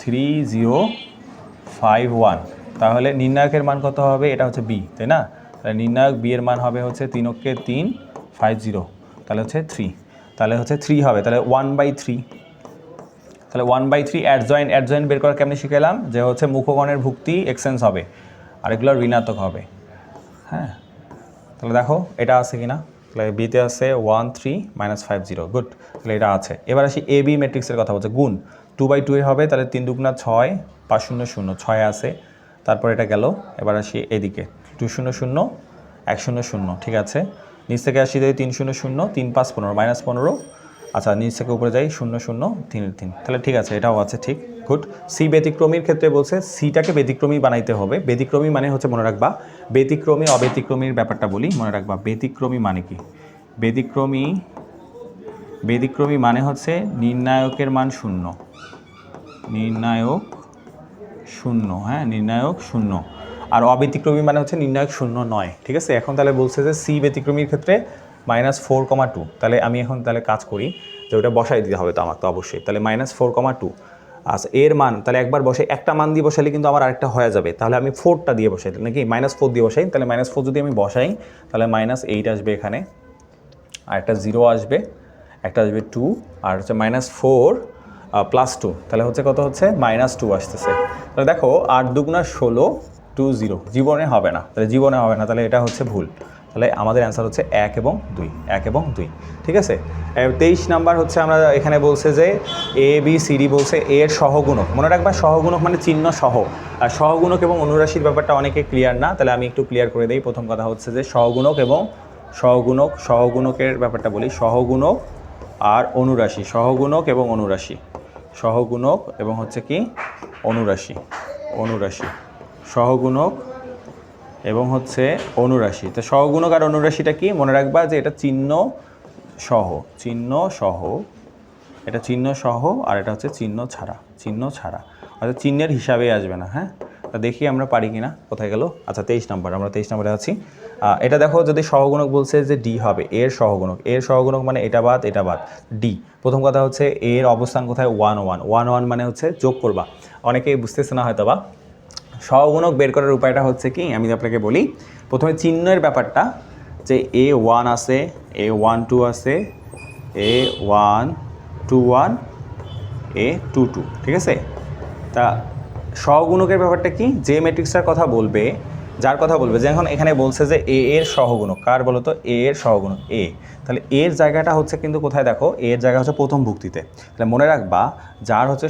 3051, তাহলে নির্ণায়কের মান কত হবে, এটা হচ্ছে বি, তাই না। তাহলে নির্ণায়ক বি এর মান হবে হচ্ছে 3 তাহলে হচ্ছে 3, তাহলে হচ্ছে 3 হবে, তাহলে 1/3। তাহলে 1/3 অ্যাডজয়েন্ট বের করা কেমনি শিখালাম, যে হচ্ছে মুখগণের ভুক্তি এক্সচেঞ্জ হবে আর এগুলো ঋণাত্মক হবে, হ্যাঁ। তাহলে দেখো এটা আছে কিনা, তাহলে বিতে আছে 13 - 50, গুড, তাহলে এটা আছে। এবার আসি এ বি ম্যাট্রিক্সের কথা বলছে, গুণ 2/2 হবে, তাহলে 3 দুগুণা 6, 5 0 0, 6 আছে, তারপর এটা গেল। এবার আসি এদিকে 2 0 0 1 0 0, ঠিক আছে। নিচ থেকে আসি যদি 3 0 0, 3 5 15, -15। আচ্ছা, নিচ থেকে উপরে যাই 0 0 3 3, তাহলে ঠিক আছে, এটাও আছে, ঠিক, গুড। সি ব্যতিক্রমীর ক্ষেত্রে বলছে সিটাকে ব্যতিক্রমী বানাইতে হবে। ব্যতিক্রমী মানে হচ্ছে মনে রাখবা, ব্যতিক্রমী অব্যতিক্রমীর ব্যাপারটা বলি, মনে রাখবা। ব্যতিক্রমী মানে কি, ব্যতিক্রমী মানে হচ্ছে নির্ণায়কের মান 0, নির্ণায়ক 0, হ্যাঁ নির্ণায়ক 0। আর অব্যতিক্রমী মানে হচ্ছে নির্ণায়ক 0 নয়, ঠিক আছে। এখন তাহলে বলছে যে সি ব্যতিক্রমীর ক্ষেত্রে -4,2, তাহলে আমি এখন তাহলে কাজ করি যে ওটা বসাই দিতে হবে তো আমার, তো অবশ্যই। তাহলে -4,2, আচ্ছা এর মান তাহলে একবার বসে, একটা মান দিয়ে বসালে কিন্তু আমার আরেকটা হয়ে যাবে, তাহলে আমি 4টা দিয়ে বসাই, নাকি -4 দিয়ে বসাই। তাহলে -4 যদি আমি বসাই তাহলে -8 আসবে এখানে, আর একটা 0 আসবে, একটা আসবে 2, আর হচ্ছে -4 +2, তাহলে হচ্ছে কত হচ্ছে -2 আসতেছে। তাহলে দেখো 8 দুগুণা 16, 20, জীবনে হবে না, তাহলে জীবনে হবে না, তাহলে এটা হচ্ছে ভুল। তাহলে আমাদের অ্যান্সার হচ্ছে 1 এবং 2, 1 এবং 2, ঠিক আছে। 23 নাম্বার হচ্ছে আমরা এখানে বলছে যে এ বি সি ডি বলছে এর সহগুণক, মনে রাখবা সহগুণক মানে চিহ্ন সহ। আর সহগুণক এবং অনুরাশির ব্যাপারটা অনেকে ক্লিয়ার না, তাহলে আমি একটু ক্লিয়ার করে দিই। প্রথম কথা হচ্ছে যে সহগুণক এবং সহগুণকের ব্যাপারটা বলি। সহগুণক আর অনুরাশি, সহগুণক এবং অনুরাশি, সহগুণক এবং হচ্ছে কি অনুরাশি, সহগুণক এবং হচ্ছে অনুরাশি। তো সহগুণক আর অনুরাশিটা কি মনে রাখবা, যে এটা চিহ্ন সহ, এটা চিহ্ন সহ, আর এটা হচ্ছে চিহ্ন ছাড়া, অর্থাৎ চিহ্নের হিসাবেই আসবে না, হ্যাঁ। তা দেখি আমরা পারি কিনা, কোথায় গেল। আচ্ছা 23 নম্বর, আমরা 23 নম্বরে আছি। এটা দেখো যদি সহগুণক বলছে যে ডি হবে, এর সহগুণক মানে এটা বাদ ডি। প্রথম কথা হচ্ছে এর অবস্থান কোথায়, 1 1 1 1 মানে হচ্ছে যোগ করবা, অনেকেই বুঝতেছে না হয়তো বা। সহগুণক বের করার উপায়টা হচ্ছে কি, আমি আপনাকে বলি। প্রথমে চিহ্নের ব্যাপারটা, যে A1 আছে, A12 আছে, A121, A22, ঠিক আছে। তা সহগুণকের ব্যাপারটা কি, যে ম্যাট্রিক্সটার কথা বলবে, যার কথা বলবে, যেমন এখানে বলছে যে এ এর সহগুণক, কার বলো তো, এ এর সহগুণক এ, তাহলে এর জায়গাটা হচ্ছে কিন্তু কোথায় দেখো, এর জায়গা হচ্ছে প্রথম ভুক্তিতে। তাহলে মনে রাখবা, যার হচ্ছে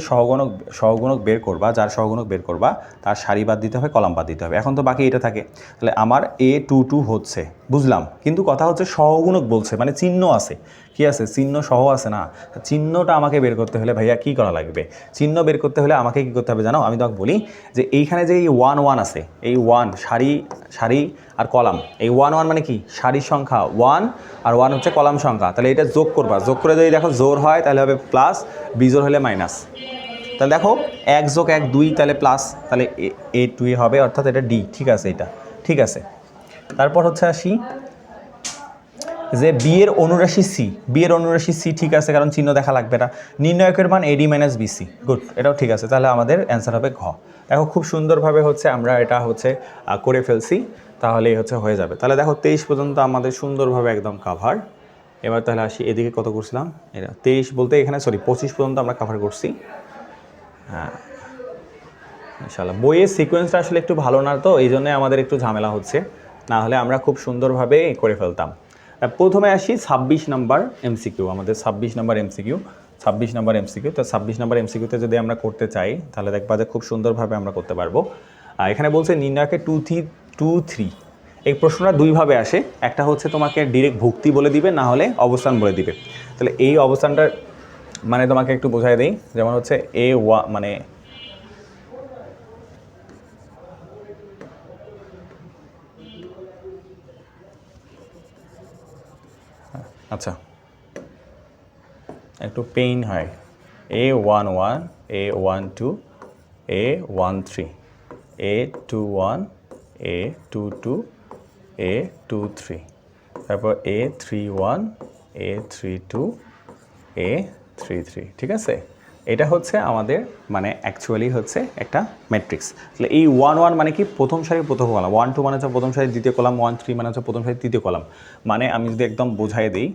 সহগুণক বের করবা, যার সহগুণক বের করবা তার সারি বাদ দিতে হবে, কলাম বাদ দিতে হবে। এখন তো বাকি এটা থাকে, তাহলে আমার A22 হচ্ছে, বুঝলাম। কিন্তু কথা হচ্ছে সহগুণক বলছে মানে চিহ্ন আছে, কি আছে, চিহ্ন সহ আছে না। চিহ্নটা আমাকে বের করতে হলে ভাইয়া কি করা লাগবে, চিহ্ন বের করতে হলে আমাকে কি করতে হবে জানো, আমি তোমাকে বলি যে এইখানে যে এই 1 1 আছে, এই 1 সারি আর কলাম, এই 1 1 মানে কি সারির সংখ্যা 1, আর 1 হচ্ছে কলাম সংখ্যা। তাহলে এটা যোগ করবা, যোগ করে যদি দেখো জোর হয় তাহলে হবে প্লাস, বিজোর হলে মাইনাস। তাহলে দেখো 1 + 1 2, তাহলে প্লাস, তাহলে A2 হবে, অর্থাৎ এটা ডি, ঠিক আছে, এটা ঠিক আছে। তারপর হচ্ছে আসি যে বি এর অনুরাশি সি, ঠিক আছে, কারণ চিহ্ন দেখা লাগবে না। নির্ণায়কের মান AD - BC, গুড, এটাও ঠিক আছে। তাহলে আমাদের অ্যান্সার হবে ঘ। দেখো খুব সুন্দরভাবে হচ্ছে আমরা এটা হচ্ছে করে ফেলছি, তাহলেই হচ্ছে হয়ে যাবে। তাহলে দেখো 23 পর্যন্ত আমাদের সুন্দরভাবে একদম কাভার। এবার তাহলে আসি এদিকে, কত করছিলাম, এটা 23 বলতে এখানে 25 পর্যন্ত আমরা কাভার করছি। হ্যাঁ ইনশাআল্লাহ। বইয়ের সিকোয়েন্সটা আসলে একটু ভালো না, তো এই জন্যে আমাদের একটু ঝামেলা হচ্ছে, না হলে আমরা খুব সুন্দরভাবে করে ফেলতাম। প্রথমে আসি 26 নম্বর এমসিকিউ, আমাদের 26 নম্বর এমসিকিউ। তো 26 নম্বর এমসিকিউতে যদি আমরা করতে চাই তাহলে দেখবা যে খুব সুন্দরভাবে আমরা করতে পারবো। এখানে বলছে নির্ণায়কে 2 3 এই প্রশ্নটা দুইভাবে আসে, একটা হচ্ছে তোমাকে ডিরেক্ট ভুক্তি বলে দিবে, না হলে অবস্থান বলে দিবে। তাহলে এই অবস্থানটার মানে তোমাকে একটু বোঝাই দেই, যেমন হচ্ছে মানে আচ্ছা একটু পেইন হয়, A11 A12 A13 A21 A22 A23 তারপর A31 A32 A33, ঠিক আছে? এটা হচ্ছে আমাদের মানে অ্যাকচুয়ালি হচ্ছে একটা ম্যাট্রিক্স। তাহলে এই 1 1 মানে কি প্রথম সারির প্রথম কলাম, 1 2 মানে হচ্ছে প্রথম সারির দ্বিতীয় কলাম, 1 3 মানে হচ্ছে প্রথম সারির তৃতীয় কলাম। মানে আমি যদি একদম বোঝাই দিই,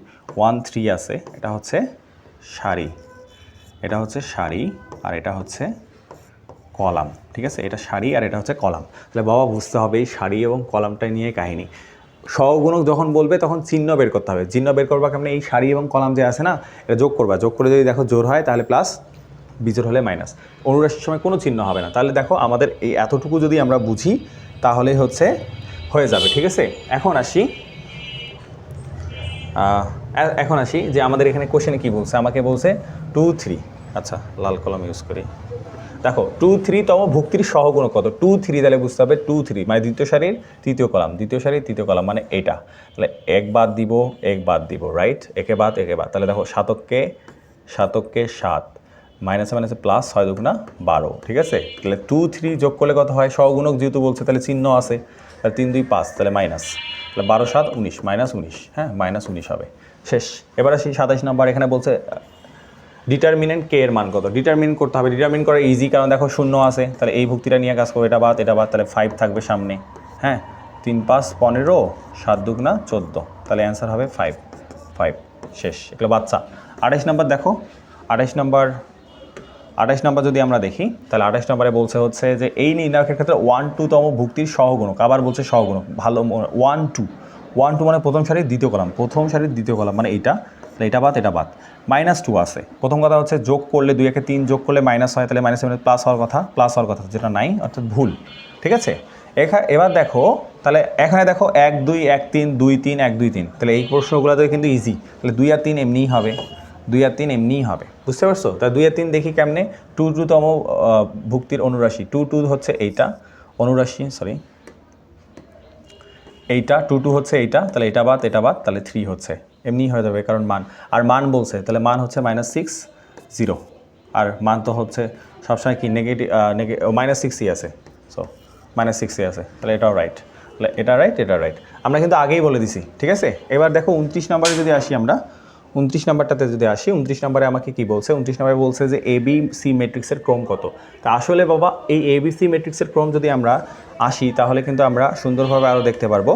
1 3 আছে, এটা হচ্ছে সারি, এটা হচ্ছে সারি, আর এটা হচ্ছে কলাম, ঠিক আছে? এটা সারি আর এটা হচ্ছে কলাম। তাহলে বাবা বুঝতে হবে এই সারি এবং কলামটা নিয়ে কাহিনী। সহগুণক যখন বলবে তখন চিহ্ন বের করতে হবে। চিহ্ন বের করবা কেমন? এই সারি এবং কলাম যে আছে না, এটা যোগ করবা, যোগ করে যদি দেখো জোর হয় তাহলে প্লাস, বিজোড় হলে মাইনাস। অনুরাশির সময় কোনো চিহ্ন হবে না। তাহলে দেখো আমাদের এই এতটুকু যদি আমরা বুঝি তাহলে হচ্ছে হয়ে যাবে, ঠিক আছে? এখন আসি যে আমাদের এখানে কোশ্চেনে কী বলছে, আমাকে বলছে 2 3, আচ্ছা লাল কলম ইউজ করি। দেখো 2 3 তম ভুক্তির সহগুণক কত? 2 3, তাহলে বুঝতে হবে 2 3 মানে দ্বিতীয় সারির তৃতীয় কলাম, দ্বিতীয় সারির তৃতীয় কলাম মানে এটা। তাহলে এক বাদ দিব, এক বাদ দিব, রাইট? একে বাদ, একে বাদ। তাহলে দেখো সাতককে 7, মাইনাসে মাইনাসে প্লাস, 6 দুগুণা 12, ঠিক আছে? তাহলে 2 3 যোগ করলে কত হয়? সহগুণক যেহেতু বলছে তাহলে চিহ্ন আছে, তাহলে 3 2 5, তাহলে মাইনাস, তাহলে 12 7 19, -19, হ্যাঁ -19 হবে। শেষ। এবার আসি 27 নাম্বার। এখানে বলছে ডিটারমিনেন্ট কে এর মান কত? ডিটারমিন করতে হবে। ডিটারমিন করা ইজি, কারণ দেখো শূন্য আছে, তাহলে এই ভুক্তিটা নিয়ে কাজ করো, এটা বাদ, তাহলে 5 থাকবে সামনে, হ্যাঁ? 3 5 15, 7 দুগুণা 14, তাহলে অ্যান্সার হবে 5 শেষ। এগুলো বাচ্চা। 28 নাম্বার দেখো, 28 নাম্বার যদি আমরা দেখি, তাহলে 28 নাম্বারে বলছে হচ্ছে যে এই নির্ণায়কের ক্ষেত্রে 1 2 তম ভুক্তির সহগুণক, আবার বলছে সহগুণক, ভালো 1 2 মানে প্রথম সারির দ্বিতীয় কলাম, প্রথম সারির দ্বিতীয় কলাম মানে এইটা, তাহলে এটা বাদ, এটা বাদ। -2 আছে। প্রথম কথা হচ্ছে যোগ করলে 2 একে 3 যোগ করলে মাইনাস হয়, তাহলে মাইনাস প্লাস হওয়ার কথা, যেটা নাই, অর্থাৎ ভুল, ঠিক আছে? এবার দেখো, তাহলে এখানে দেখো 1 2 1 3 2 3 1 2 3, তাহলে এই প্রশ্নগুলোতে কিন্তু ইজি। তাহলে 2 আর 3 এমনিই হবে, 2 আর 3 এমনিই হবে, বুঝতে পারছো? তাহলে 2 আর 3 দেখি কেমনে। 2 2 তম ভুক্তির অনুরাশি, 2 2 হচ্ছে এইটা অনুরাশি, সরি এইটা 2 2 হচ্ছে এইটা, তাহলে এটা বাদ, তাহলে 3 হচ্ছে, এমনি হয়ে যাবে, কারণ মান, আর মান বলছে, তাহলে মান হচ্ছে -6 0, আর মান তো হচ্ছে সবসময় কি নেগেটিভ, -6ই আছে, সো -6ই আছে, তাহলে এটাও রাইট, তাহলে এটা রাইট, আমরা কিন্তু আগেই বলে দিছি, ঠিক আছে? এবার দেখো 29 নাম্বারে যদি আসি আমরা, 29 নাম্বারটাতে যদি আসি, 29 নাম্বারে আমাকে কি বলছে? 29 নাম্বারে বলছে যে ABC ম্যাট্রিক্সের ক্রম কত? তা আসলে বাবা এই ABC ম্যাট্রিক্সের ক্রম যদি আমরা আসি, তাহলে কিন্তু আমরা সুন্দরভাবে আরও দেখতে পারবো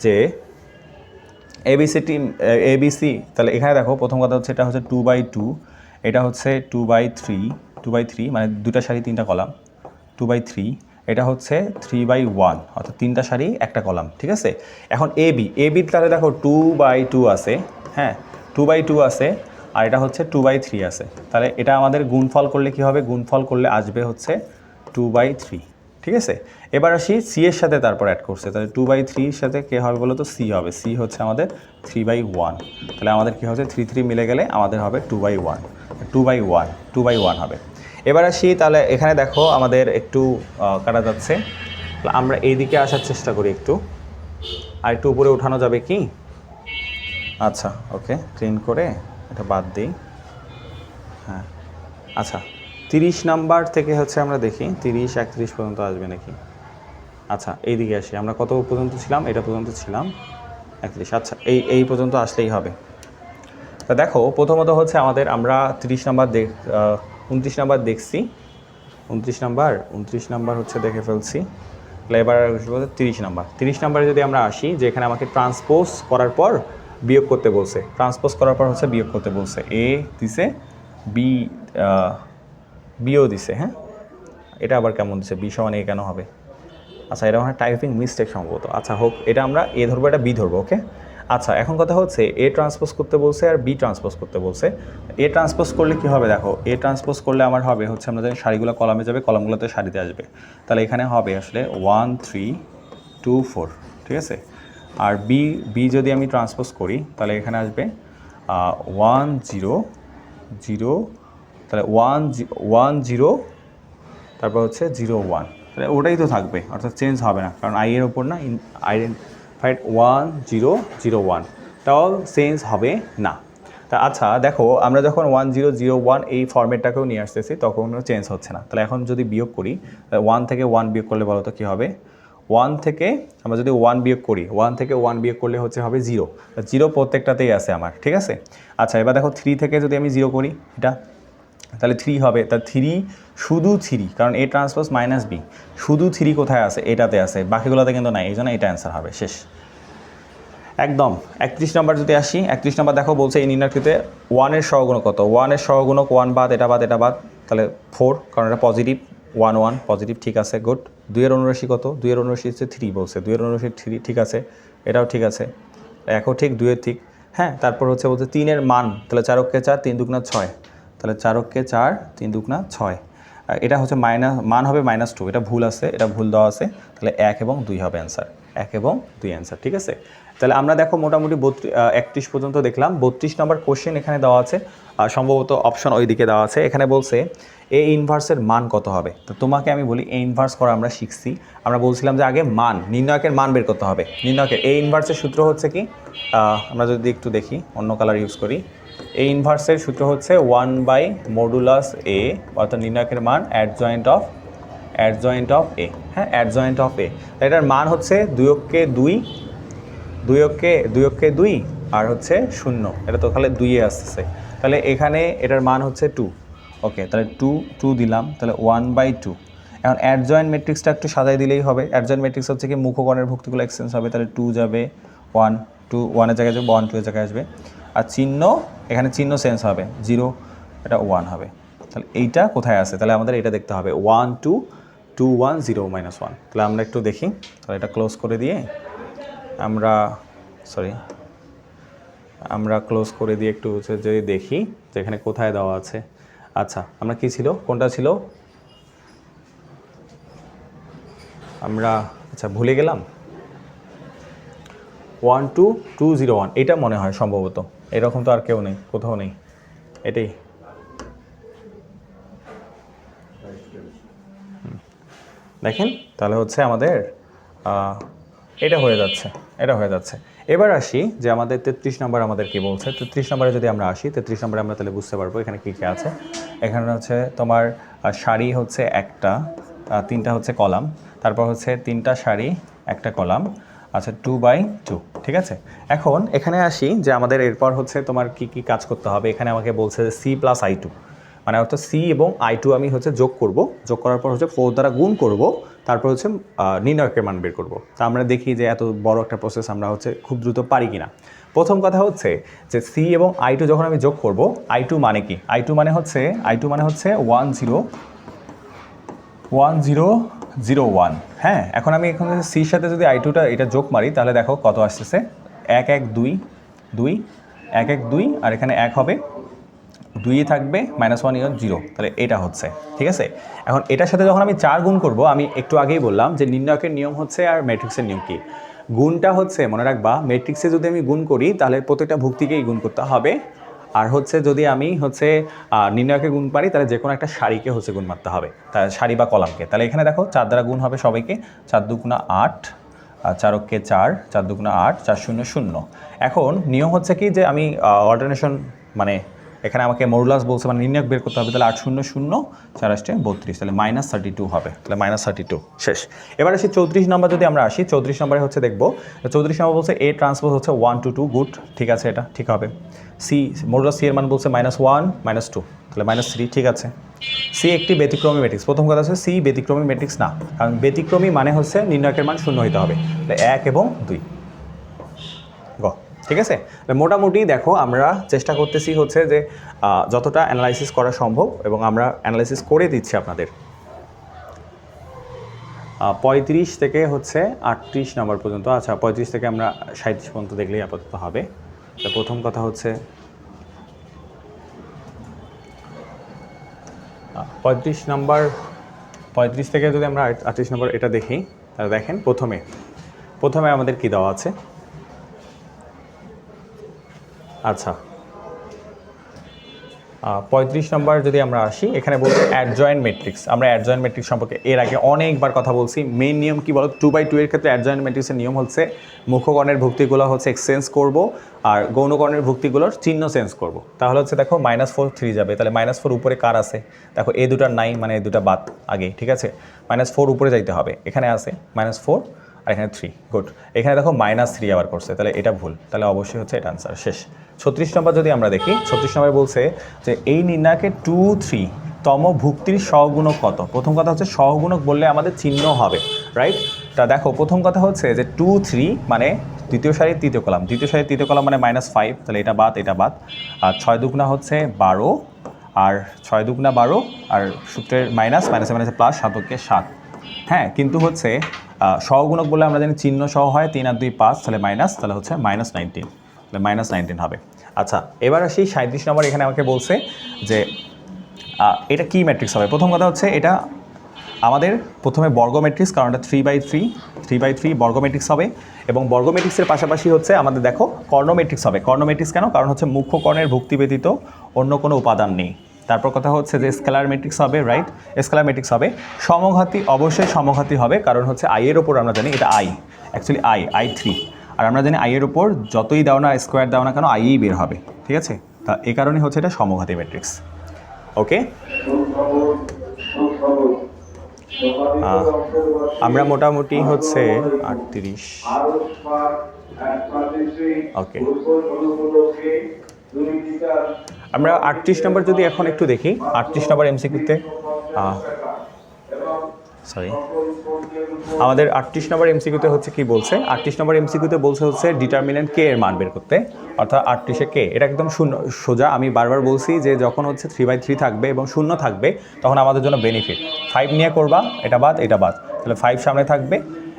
যে ABC, তাহলে এখানে দেখো প্রথম কথা হচ্ছে এটা হচ্ছে 2/2, এটা হচ্ছে 2/3 মানে দুটা সারি তিনটা কলাম, 2/3, এটা হচ্ছে 3/1 অর্থাৎ তিনটা সারি একটা কলাম, ঠিক আছে? এখন AB তাহলে দেখো 2/2 আছে, হ্যাঁ 2/2 আছে, আর এটা হচ্ছে 2/3 আছে, তাহলে এটা আমাদের গুণফল করলে কি হবে? গুণফল করলে আসবে হচ্ছে 2/3, ঠিক আছে? এবার আসি সি এর সাথে, তারপর অ্যাড করছে, তাহলে 2/3 এর সাথে কে হবে বলো তো? সি হবে। সি হচ্ছে আমাদের 3/1, তাহলে আমাদের কী হচ্ছে 3 3 মিলে গেলে আমাদের হবে 2/1 হবে। এবার আসি, তাহলে এখানে দেখো আমাদের একটু কাটা যাচ্ছে, আমরা এইদিকে আসার চেষ্টা করি একটু, আর একটু উপরে উঠানো যাবে কি? আচ্ছা ওকে, ক্লিন করে এটা বাদ দিই, হ্যাঁ আচ্ছা 30 নাম্বার থেকে হচ্ছে আমরা দেখি 30 31 পর্যন্ত আসবে নাকি। আচ্ছা এইদিকে আসি, আমরা কত পর্যন্ত ছিলাম? এটা পর্যন্ত ছিলাম 31, আচ্ছা এই পর্যন্ত আসলেই হবে। তা দেখো প্রথমত হচ্ছে আমরা 30 নাম্বার 29 নাম্বার দেখছি, 29 নাম্বার হচ্ছে দেখে ফেলছি। তাহলে এবার 30 নাম্বারে যদি আমরা আসি, যে এখানে আমাকে ট্রান্সপোজ করার পর বিয়োগ করতে বলছে, ট্রান্সপোজ করার পর হচ্ছে বিয়োগ করতে বলছে, এ দিছে, বিও দিছে, হ্যাঁ এটা আবার কেমন দিছে? বি সমান এ কেন হবে? আচ্ছা এটা মানে টাইপিং মিস্টেক সম্ভবত, আচ্ছা হোক, এটা আমরা এ ধরবো, এটা বি ধরবো, ওকে? আচ্ছা এখন কথা হচ্ছে এ ট্রান্সপোজ করতে বলছে আর বি ট্রান্সপোজ করতে বলছে। এ ট্রান্সপোজ করলে কি হবে? দেখো এ ট্রান্সপোজ করলে আমার হবে হচ্ছে, আমরা জানি সারিগুলো কলামে যাবে, কলামগুলোতে সারিতে আসবে, তাহলে এখানে হবে আসলে 1 3 2 4, ঠিক আছে। আর বি বি যদি আমি ট্রান্সপোজ করি তাহলে এখানে আসবে 1 0 0, তাহলে 1 0, তারপর হচ্ছে 0 1, তাহলে ওটাই তো থাকবে, অর্থাৎ চেঞ্জ হবে না, কারণ আই এর ওপর না আইডেন্টিফাইড 1 0 0 1, তাও চেঞ্জ হবে না। তা আচ্ছা দেখো, আমরা যখন 1 0 0 1 এই ফরম্যাটটাকেও নিয়ে আসতেছি তখনও চেঞ্জ হচ্ছে না। তাহলে এখন যদি বিয়োগ করি, 1 থেকে 1 বিয়োগ করলে বলো তো কী হবে? 1 থেকে আমরা যদি 1 বিয়োগ করি, 1 থেকে 1 বিয়োগ করলে হচ্ছে হবে 0, 0 প্রত্যেকটাতেই আছে আমার, ঠিক আছে। আচ্ছা এবার দেখো 3 থেকে যদি আমি 0 করি এটা, তাহলে 3 হবে, তা 3 শুধু 3, কারণ এ ট্রান্সপোজ মাইনাস বি, শুধু 3 কোথায় আছে? এটাতে আছে, বাকিগুলোতে কিন্তু নাই, এই জন্য এটা অ্যান্সার হবে, শেষ একদম। 31 নম্বর যদি আসি, 31 নম্বর দেখো বলছে এই নির্ণয়কৃতে 1 এর সহগুণক কত? 1 এর সহগুণক 1 বাদ, এটা বাদ, এটা বাদ, তাহলে 4, কারণ এটা পজিটিভ, 1 1 পজিটিভ, ঠিক আছে, গুড। 2 এর অনুরাশি কত? 2 এর অনুরাশি হচ্ছে 3 বলছে, 2 এর অনুরাশি 3, ঠিক আছে, এটাও ঠিক আছে, একও ঠিক, 2 এর ঠিক, হ্যাঁ। তারপর হচ্ছে বলছে 3 এর মান, তাহলে 4 অক্ষে 4 3 দুগুণা 6, তাহলে 4 অক্ষে 4 3 দুগুণা 6, এটা হচ্ছে মান হবে -2, এটা ভুল আছে, এটা ভুল দেওয়া আছে, তাহলে 1 এবং 2 হবে অ্যান্সার, 1 এবং 2 অ্যান্সার, ঠিক আছে। তাহলে আমরা দেখো মোটামুটি 31 পর্যন্ত দেখলাম। 32 নম্বর কোশ্চেন এখানে দেওয়া আছে, সম্ভবত অপশন ওইদিকে দেওয়া আছে। এখানে বলছে এ ইনভার্সের মান কত হবে। তো তোমাকে আমি বলি এ ইনভার্স করা আমরা শিখছি, আমরা বলছিলাম যে আগে মান, নির্ণায়কের মান বের করতে হবে। নির্ণায়কের এ ইনভার্সের সূত্র হচ্ছে কি, আমরা যদি একটু দেখি, অন্য কালার ইউজ করি, এ ইনভার্সের সূত্র হচ্ছে 1/মডুলাস এ, অর্থাৎ নির্ণায়কের মান অ্যাডজয়েন্ট অফ এ, হ্যাঁ, অ্যাডজয়েন্ট অফ এ। এটার মান হচ্ছে 2 অক্ষে 2, 2 অক্ষে 2 আর হচ্ছে 0, এটা তো তাহলে 2 এ আসছে, তাহলে এখানে এটার মান হচ্ছে 2, ওকে, তাহলে 2 দিলাম, তাহলে 1/2। এখন অ্যাডজয়েন্ট ম্যাট্রিক্সটা একটু সাজাই দিলেই হবে। অ্যাডজয়েন্ট ম্যাট্রিক্স হচ্ছে কি মুখকর্ণের ভুক্তিগুলো এক্সচেঞ্জ হবে, তাহলে 2 যাবে 1, 2 1 এর জায়গায় যাবে 1, 2 এর জায়গায় আসবে, আর চিহ্ন এখানে চিহ্ন চেঞ্জ হবে, 0 এটা 1 হবে। তাহলে এইটা কোথায় আছে? তাহলে আমাদের এটা দেখতে হবে 1 2 2 1 0 -1। তাহলে আমরা একটু দেখি, তাহলে এটা ক্লোজ করে দিয়ে আমরা ক্লোজ করে দিয়ে একটু যদি দেখি যে এখানে কোথায় দেওয়া আছে। আচ্ছা আমরা কি ছিল, কোনটা ছিল আমরা, আচ্ছা ভুলে গেলাম, 1 2 2 0 1, এটা মনে হয় সম্ভবত, এরকম তো আর কেউ নেই, কোথাও নেই, এটাই। দেখেন তাহলে হচ্ছে আমাদের এটা হয়ে যাচ্ছে। এবার আসি যে আমাদের 33 নম্বর আমাদের কি বলছে। 33 নম্বরে যদি আমরা আসি, 33 নম্বরে আমরা তাহলে বুঝতে পারবো এখানে কী কী আছে। এখানে হচ্ছে তোমার সারি হচ্ছে একটা, 3টা হচ্ছে কলাম, তারপর হচ্ছে 3টা সারি 1টা কলাম, আচ্ছা 2/2, ঠিক আছে। এখন এখানে আসি যে আমাদের এরপর হচ্ছে তোমার কি কি কাজ করতে হবে। এখানে আমাকে বলছে যে C + I2, মানে অর্থাৎ C এবং I2 আমি হচ্ছে যোগ করার পর হচ্ছে 4 দ্বারা গুণ করব, তারপর হচ্ছে নির্ণায়কের মান বের করব। তা আমরা দেখি যে এত বড় একটা প্রসেস আমরা হচ্ছে খুব দ্রুত পারি কিনা। প্রথম কথা হচ্ছে যে C এবং I2 যখন আমি যোগ করব, I2 মানে কি? I2 মানে হচ্ছে 1 0 1 0 0 1, হ্যাঁ। এখন আমি এখানে সির সাথে যদি I2টা এটা যোগ মারি, তাহলে দেখো কত আসতেছে, 1 1 2 2 1 1 2, আর এখানে 1 হবে, 2 থাকবে, -1 ইয়ন 0, তাহলে এটা হচ্ছে, ঠিক আছে। এখন এটার সাথে যখন আমি 4 গুণ করব, আমি একটু আগেই বললাম যে নির্ণায়কের নিয়ম হচ্ছে আর ম্যাট্রিক্সের নিয়ম কি, গুণটা হচ্ছে মনে রাখবা, ম্যাট্রিক্সে যদি আমি গুণ করি তাহলে প্রত্যেকটা ভুক্তিকেই গুণ করতে হবে, আর হচ্ছে যদি আমি হচ্ছে নির্ণায়কে গুণ পারি তাহলে যে কোনো একটা সারিকে হচ্ছে গুণ মারতে হবে, তা সারি বা কলামকে। তাহলে এখানে দেখো 4 দ্বারা গুণ হবে সবাইকে, 4 দুগুণা 8, 4 অক্ষে 4, 4 দুগুণা 8, 4 0 0। এখন নিয়ম হচ্ছে কি যে আমি অল্টারনেশন, মানে এখানে আমাকে মডুলাস বলছে, মানে নির্ণায়ক বের করতে হবে, তাহলে 8 0 0 4 8 32, তাহলে -32 হবে, তাহলে -32 শেষ। এবার আসি 34 নম্বর যদি আমরা আসি, 34 নম্বরে হচ্ছে দেখবো, 34 নম্বর বলছে A ট্রান্সপোজ হচ্ছে 1 2 2, গুড, ঠিক আছে, এটা ঠিক হবে। মডুলাস C এর মান বলছে -1 -2, তাহলে -3, ঠিক আছে। C একটি ব্যতিক্রমী ম্যাট্রিক্স। প্রথম কথা হচ্ছে C ব্যতিক্রমী ম্যাট্রিক্স না, কারণ ব্যতিক্রমী মানে হচ্ছে নির্ণায়কের মান 0 হতে হবে, তাহলে 1 এবং 2 ঠিক আছে। মোটামুটি দেখো আমরা চেষ্টা করতেছি হচ্ছে যে যতটা অ্যানালাইসিস করা সম্ভব, এবং আমরা অ্যানালাইসিস করে দিচ্ছি আপনাদের। 35 থেকে হচ্ছে 38 নম্বর পর্যন্ত, আচ্ছা 35 থেকে আমরা 37 পর্যন্ত দেখলেই আপাতত হবে। তো প্রথম কথা হচ্ছে 35 থেকে যদি আমরা 38 নম্বর এটা দেখি, তাহলে দেখেন প্রথমে প্রথমে আমাদের কি দেওয়া আছে? আচ্ছা 35 নম্বর যদি আমরা আসি, এখানে বলছি অ্যাডজয়েন্ট ম্যাট্রিক্স। আমরা অ্যাডজয়েন্ট ম্যাট্রিক্স সম্পর্কে এর আগে অনেকবার কথা বলছি। মেইন নিয়ম কি বলো? 2/2 এর ক্ষেত্রে অ্যাডজয়েন্ট ম্যাট্রিক্সের নিয়ম হচ্ছে মুখ্যকর্ণের ভুক্তিগুলো হচ্ছে এক্সচেঞ্জ করব আর গৌণকর্ণের ভুক্তিগুলোর চিহ্ন চেঞ্জ করব। তাহলে হচ্ছে দেখো -4 3 যাবে, তাহলে -4 উপরে কার আছে? দেখো এই দুটার নাই, মানে এই দুটা বাদ আগে, ঠিক আছে? -4 উপরে যাইতে হবে, এখানে আছে -4 আর এখানে 3, গুড। এখানে দেখো -3 আবার করছে, তাহলে এটা ভুল, তাহলে অবশ্যই হচ্ছে এটা আনসার। শেষ। 36 নম্বর যদি আমরা দেখি, 36 নম্বরে বলছে যে এই নির্ণায়কের 2, 3 তম ভুক্তির সহগুণক কত? প্রথম কথা হচ্ছে সহগুণক বললে আমাদের চিহ্ন হবে, রাইট? তা দেখো প্রথম কথা হচ্ছে যে 2, 3 মানে দ্বিতীয় সারির তৃতীয় কলাম, দ্বিতীয় সারির তৃতীয় কলাম মানে -5, তাহলে এটা বাদ, এটা বাদ। আর 6 দুগুণা হচ্ছে 12, আর 6 দুগুণা 12, আর সূত্রের মাইনাস মাইনাসে মাইনাসে প্লাস, 7 7। হ্যাঁ, কিন্তু হচ্ছে সহগুণক বলে আমরা জানি চিহ্ন সহ হয়, 3 আর 2 5, তাহলে মাইনাস, তাহলে হচ্ছে -19, তাহলে -19 হবে। আচ্ছা এবার আসি 37 নম্বর। এখানে আমাকে বলছে যে এটা কি ম্যাট্রিক্স হবে? প্রথম কথা হচ্ছে এটা আমাদের প্রথমে বর্গ ম্যাট্রিক্স, কারণ এটা 3/3 বর্গ ম্যাট্রিক্স হবে। এবং বর্গ ম্যাট্রিক্সের পাশাপাশি হচ্ছে আমাদের দেখো কর্ণ ম্যাট্রিক্স হবে। কর্ণ ম্যাট্রিক্স কেন? কারণ হচ্ছে মুখ্য কর্ণের ভুক্তি ব্যতীত অন্য কোনো উপাদান নেই। তারপর কথা হচ্ছে যে স্কেলার ম্যাট্রিক্স হবে, রাইট? স্কেলার ম্যাট্রিক্স হবে। সমঘাতী, অবশ্যই সমঘাতী হবে, কারণ হচ্ছে আই এর ওপর আমরা জানি এটা আই, অ্যাকচুয়ালি I3, আর আমরা জানি আই এর ওপর যতই দাও না স্কোয়ার দাও না কেন আইই বের হবে, ঠিক আছে? তা এই কারণে হচ্ছে এটা সমঘাতী ম্যাট্রিক্স। ওকে, আমরা মোটামুটি হচ্ছে 38, ওকে আমরা 38 নম্বর যদি এখন একটু দেখি। 38 নম্বর এমসিকিউতে সরি আমাদের 38 নম্বর এমসিকিউতে হচ্ছে কি বলছে? 38 নম্বর এমসিকিউতে বলছে হচ্ছে ডিটারমিনেন্ট কে এর মান বের করতে, অর্থাৎ 38-এ কে, এটা একদম শূন্য সোজা। আমি বারবার বলছি যে যখন হচ্ছে 3/3 থাকবে এবং শূন্য থাকবে তখন আমাদের জন্য বেনিফিট। 5 নিয়ে করবা, এটা বাদ, এটা বাদ, তাহলে 5 সামনে থাকবে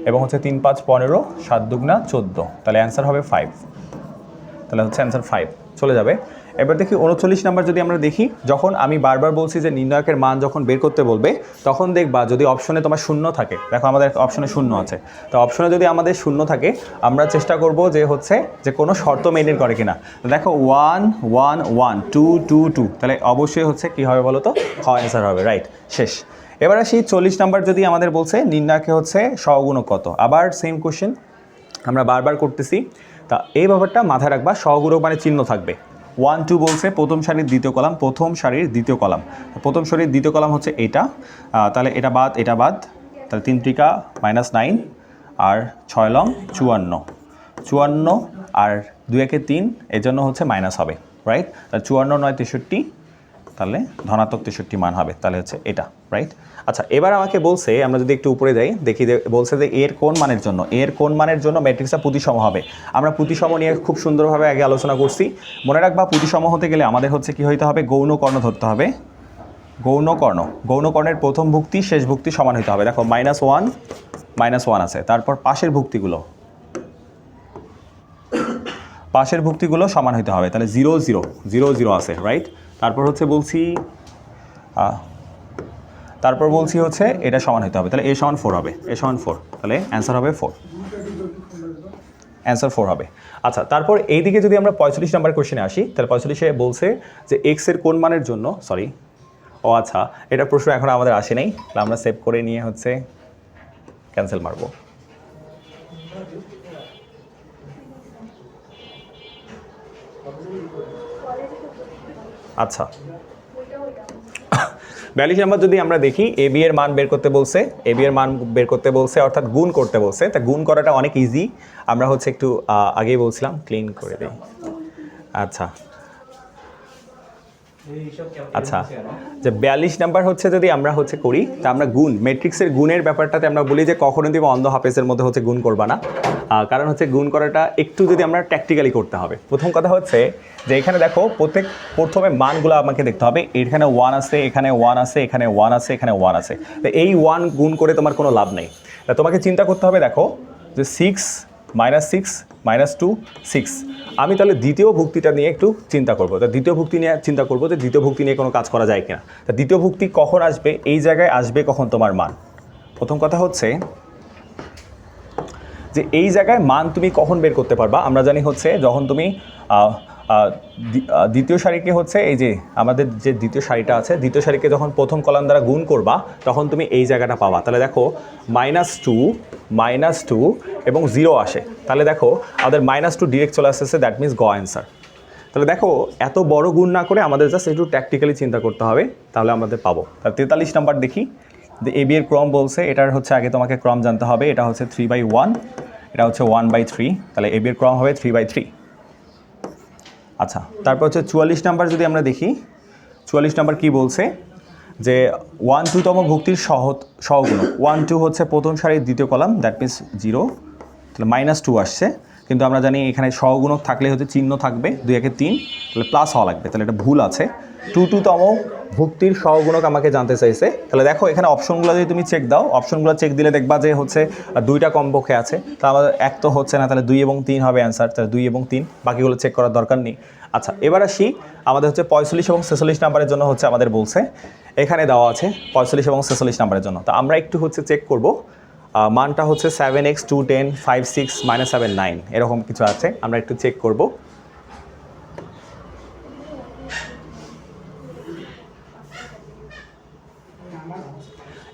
এবং হচ্ছে 3 5 15, 7 দুগুণা 14, তাহলে অ্যান্সার হবে 5, তাহলে হচ্ছে অ্যান্সার 5 চলে যাবে। এবার দেখি 39 নাম্বার যদি আমরা দেখি, যখন আমি বারবার বলছি যে নির্ণায়কের মান যখন বের করতে বলবে তখন দেখবা যদি অপশনে তোমার শূন্য থাকে, দেখো আমাদের অপশনে শূন্য আছে, তো অপশনে যদি আমাদের শূন্য থাকে আমরা চেষ্টা করব যে হচ্ছে যে কোনো শর্ত মেনটেন করে কিনা। দেখো 1 1 1 2 2 2, তাহলে অবশ্যই হচ্ছে কী হবে বলো তো? খ অ্যান্সার হবে, রাইট? শেষ। এবার আসি 40 নাম্বার যদি আমাদের বলছে নির্ণায়কে হচ্ছে সহগুণক কত, আবার সেম কোশ্চেন আমরা বারবার করতেছি। তা এই ব্যাপারটা মাথায় রাখবা, সহগুণক মানে চিহ্ন থাকবে। 1 2 বলছে প্রথম সারির দ্বিতীয় কলাম, প্রথম সারির দ্বিতীয় কলাম, প্রথম সারির দ্বিতীয় কলাম হচ্ছে এটা, তাহলে এটা বাদ, এটা বাদ, তাহলে 3 × -9 আর 6 লং 54, 54 আর 2 1 3, এর জন্য হচ্ছে মাইনাস হবে, রাইট? তাহলে 54 9 63, তাহলে ধনাত্মক 63 মান হবে, তাহলে হচ্ছে এটা, রাইট? আচ্ছা এবার আমাকে বলছে, আমরা যদি একটু উপরে যাই দেখি, বলছে যে এর কোন মানের জন্য, এর কোন মানের জন্য ম্যাট্রিক্সটা প্রতিসম হবে। আমরা প্রতিসম নিয়ে খুব সুন্দরভাবে আগে আলোচনা করছি। মনে রাখবা প্রতিসম হতে গেলে আমাদের হচ্ছে কি হইতে হবে? গৌণকর্ণ ধরতে হবে। গৌণকর্ণের প্রথম ভুক্তি শেষ ভুক্তি সমান হইতে হবে। দেখো -1 আছে, তারপর পাশের ভুক্তিগুলো সমান হইতে হবে, তাহলে 0 0 0 0 আছে, রাইট? তারপর হচ্ছে বলছি হচ্ছে এটা সমান হতে হবে, তাহলে a সমান 4 হবে, a সমান 4, তাহলে অ্যান্সার হবে 4, অ্যান্সার 4 হবে। আচ্ছা তারপর এইদিকে যদি আমরা 45 নাম্বার কোশ্চেনে আসি, তাহলে 45-এ বলছে যে এক্স এর কোন মানের জন্য, সরি ও আচ্ছা এটা প্রশ্ন এখন আমাদের আসে নাই, তাহলে আমরা সেভ করে নিয়ে হচ্ছে ক্যান্সেল মারবো। আচ্ছা 42 নম্বর যদি আমরা দেখি, এ বি এর মান বের করতে বলছে, অর্থাৎ গুণ করতে বলছে। তা গুণ করাটা অনেক ইজি, আমরা হচ্ছে একটু আগেই বলছিলাম, ক্লিন করে দিই। আচ্ছা যে 42 নাম্বার হচ্ছে যদি আমরা হচ্ছে করি, তা আমরা গুণ ম্যাট্রিক্সের গুণের ব্যাপারটাতে আমরা বলি যে কখনো দিব অন্ধ হাফেজের মধ্যে হচ্ছে গুণ করবা না, কারণ হচ্ছে গুণ করাটা একটু যদি আমরা ট্যাকটিক্যালি করতে হবে। প্রথম কথা হচ্ছে যে এখানে দেখো প্রথমে মানগুলো আমাকে দেখতে হবে, এখানে 1 আছে, এখানে 1 আছে, এখানে 1 আছে, এখানে 1 আছে, তো এই 1 গুণ করে তোমার কোনো লাভ নেই। তা তোমাকে চিন্তা করতে হবে, দেখো যে 6 -6 -2 6, আমি তাহলে দ্বিতীয় ভুক্তিটা নিয়ে একটু চিন্তা করবো। তা দ্বিতীয় ভুক্তি নিয়ে চিন্তা করবো যে দ্বিতীয় ভুক্তি নিয়ে কোনো কাজ করা যায় কিনা। তা দ্বিতীয় ভুক্তি কখন আসবে? এই জায়গায় আসবে কখন? তোমার মান। প্রথম কথা হচ্ছে যে এই জায়গায় মান তুমি কখন বের করতে পারবা। আমরা জানি হচ্ছে যখন তুমি দ্বিতীয় সারিকে হচ্ছে এই যে আমাদের যে দ্বিতীয় সারিটা আছে, দ্বিতীয় সারিকে যখন প্রথম কলাম দ্বারা গুণ করবা তখন তুমি এই জায়গাটা পাবা। তাহলে দেখো -2 এবং 0 আসে, তাহলে দেখো আমাদের -2 ডিরেক্ট চলে আসতেছে, দ্যাট মিনস গ অ্যান্সার। তাহলে দেখো এত বড় গুণ না করে আমাদের জাস্ট একটু ট্যাকটিক্যালি চিন্তা করতে হবে, তাহলে আমাদের পাবো। তাহলে 43 নাম্বার দেখি, যে এবি এর ক্রম বলছে, এটার হচ্ছে আগে তোমাকে ক্রম জানতে হবে। এটা হচ্ছে 3/1, এটা হচ্ছে 1/3, তাহলে এবি এর ক্রম হবে 3/3। আচ্ছা, তারপর হচ্ছে 44 নাম্বার যদি আমরা দেখি, 44 নাম্বার কি বলছে যে 1-2তম ভুক্তির সহগুণক। 1-2 হচ্ছে প্রথম সারির দ্বিতীয় কলাম, দ্যাট মিনস 0, তাহলে -2 আসছে। কিন্তু আমরা জানি এখানে সহগুণক থাকলে হচ্ছে চিহ্ন থাকবে, 2-3, তাহলে প্লাস হওয়া লাগবে, তাহলে এটা ভুল আছে। 2-2তম ভুক্তির সহগুণক আমাকে জানতে চাইছে। তাহলে দেখো এখানে অপশনগুলো যদি তুমি চেক দাও, অপশনগুলো চেক দিলে দেখবা যে হচ্ছে 2টা কমপক্ষে আছে, তা আমাদের 1 তো হচ্ছে না, তাহলে 2 এবং 3 হবে অ্যান্সার। তাহলে 2 এবং 3, বাকিগুলো চেক করার দরকার নেই। আচ্ছা, এবার আসি আমাদের হচ্ছে 45 এবং 46 নাম্বারের জন্য হচ্ছে আমাদের বলছে এখানে দেওয়া আছে 45 এবং 46 নাম্বারের জন্য। তো আমরা একটু হচ্ছে চেক করব, মানটা হচ্ছে 7x 2 10 5 6 -7 9 এরকম কিছু আছে, আমরা একটু চেক করব।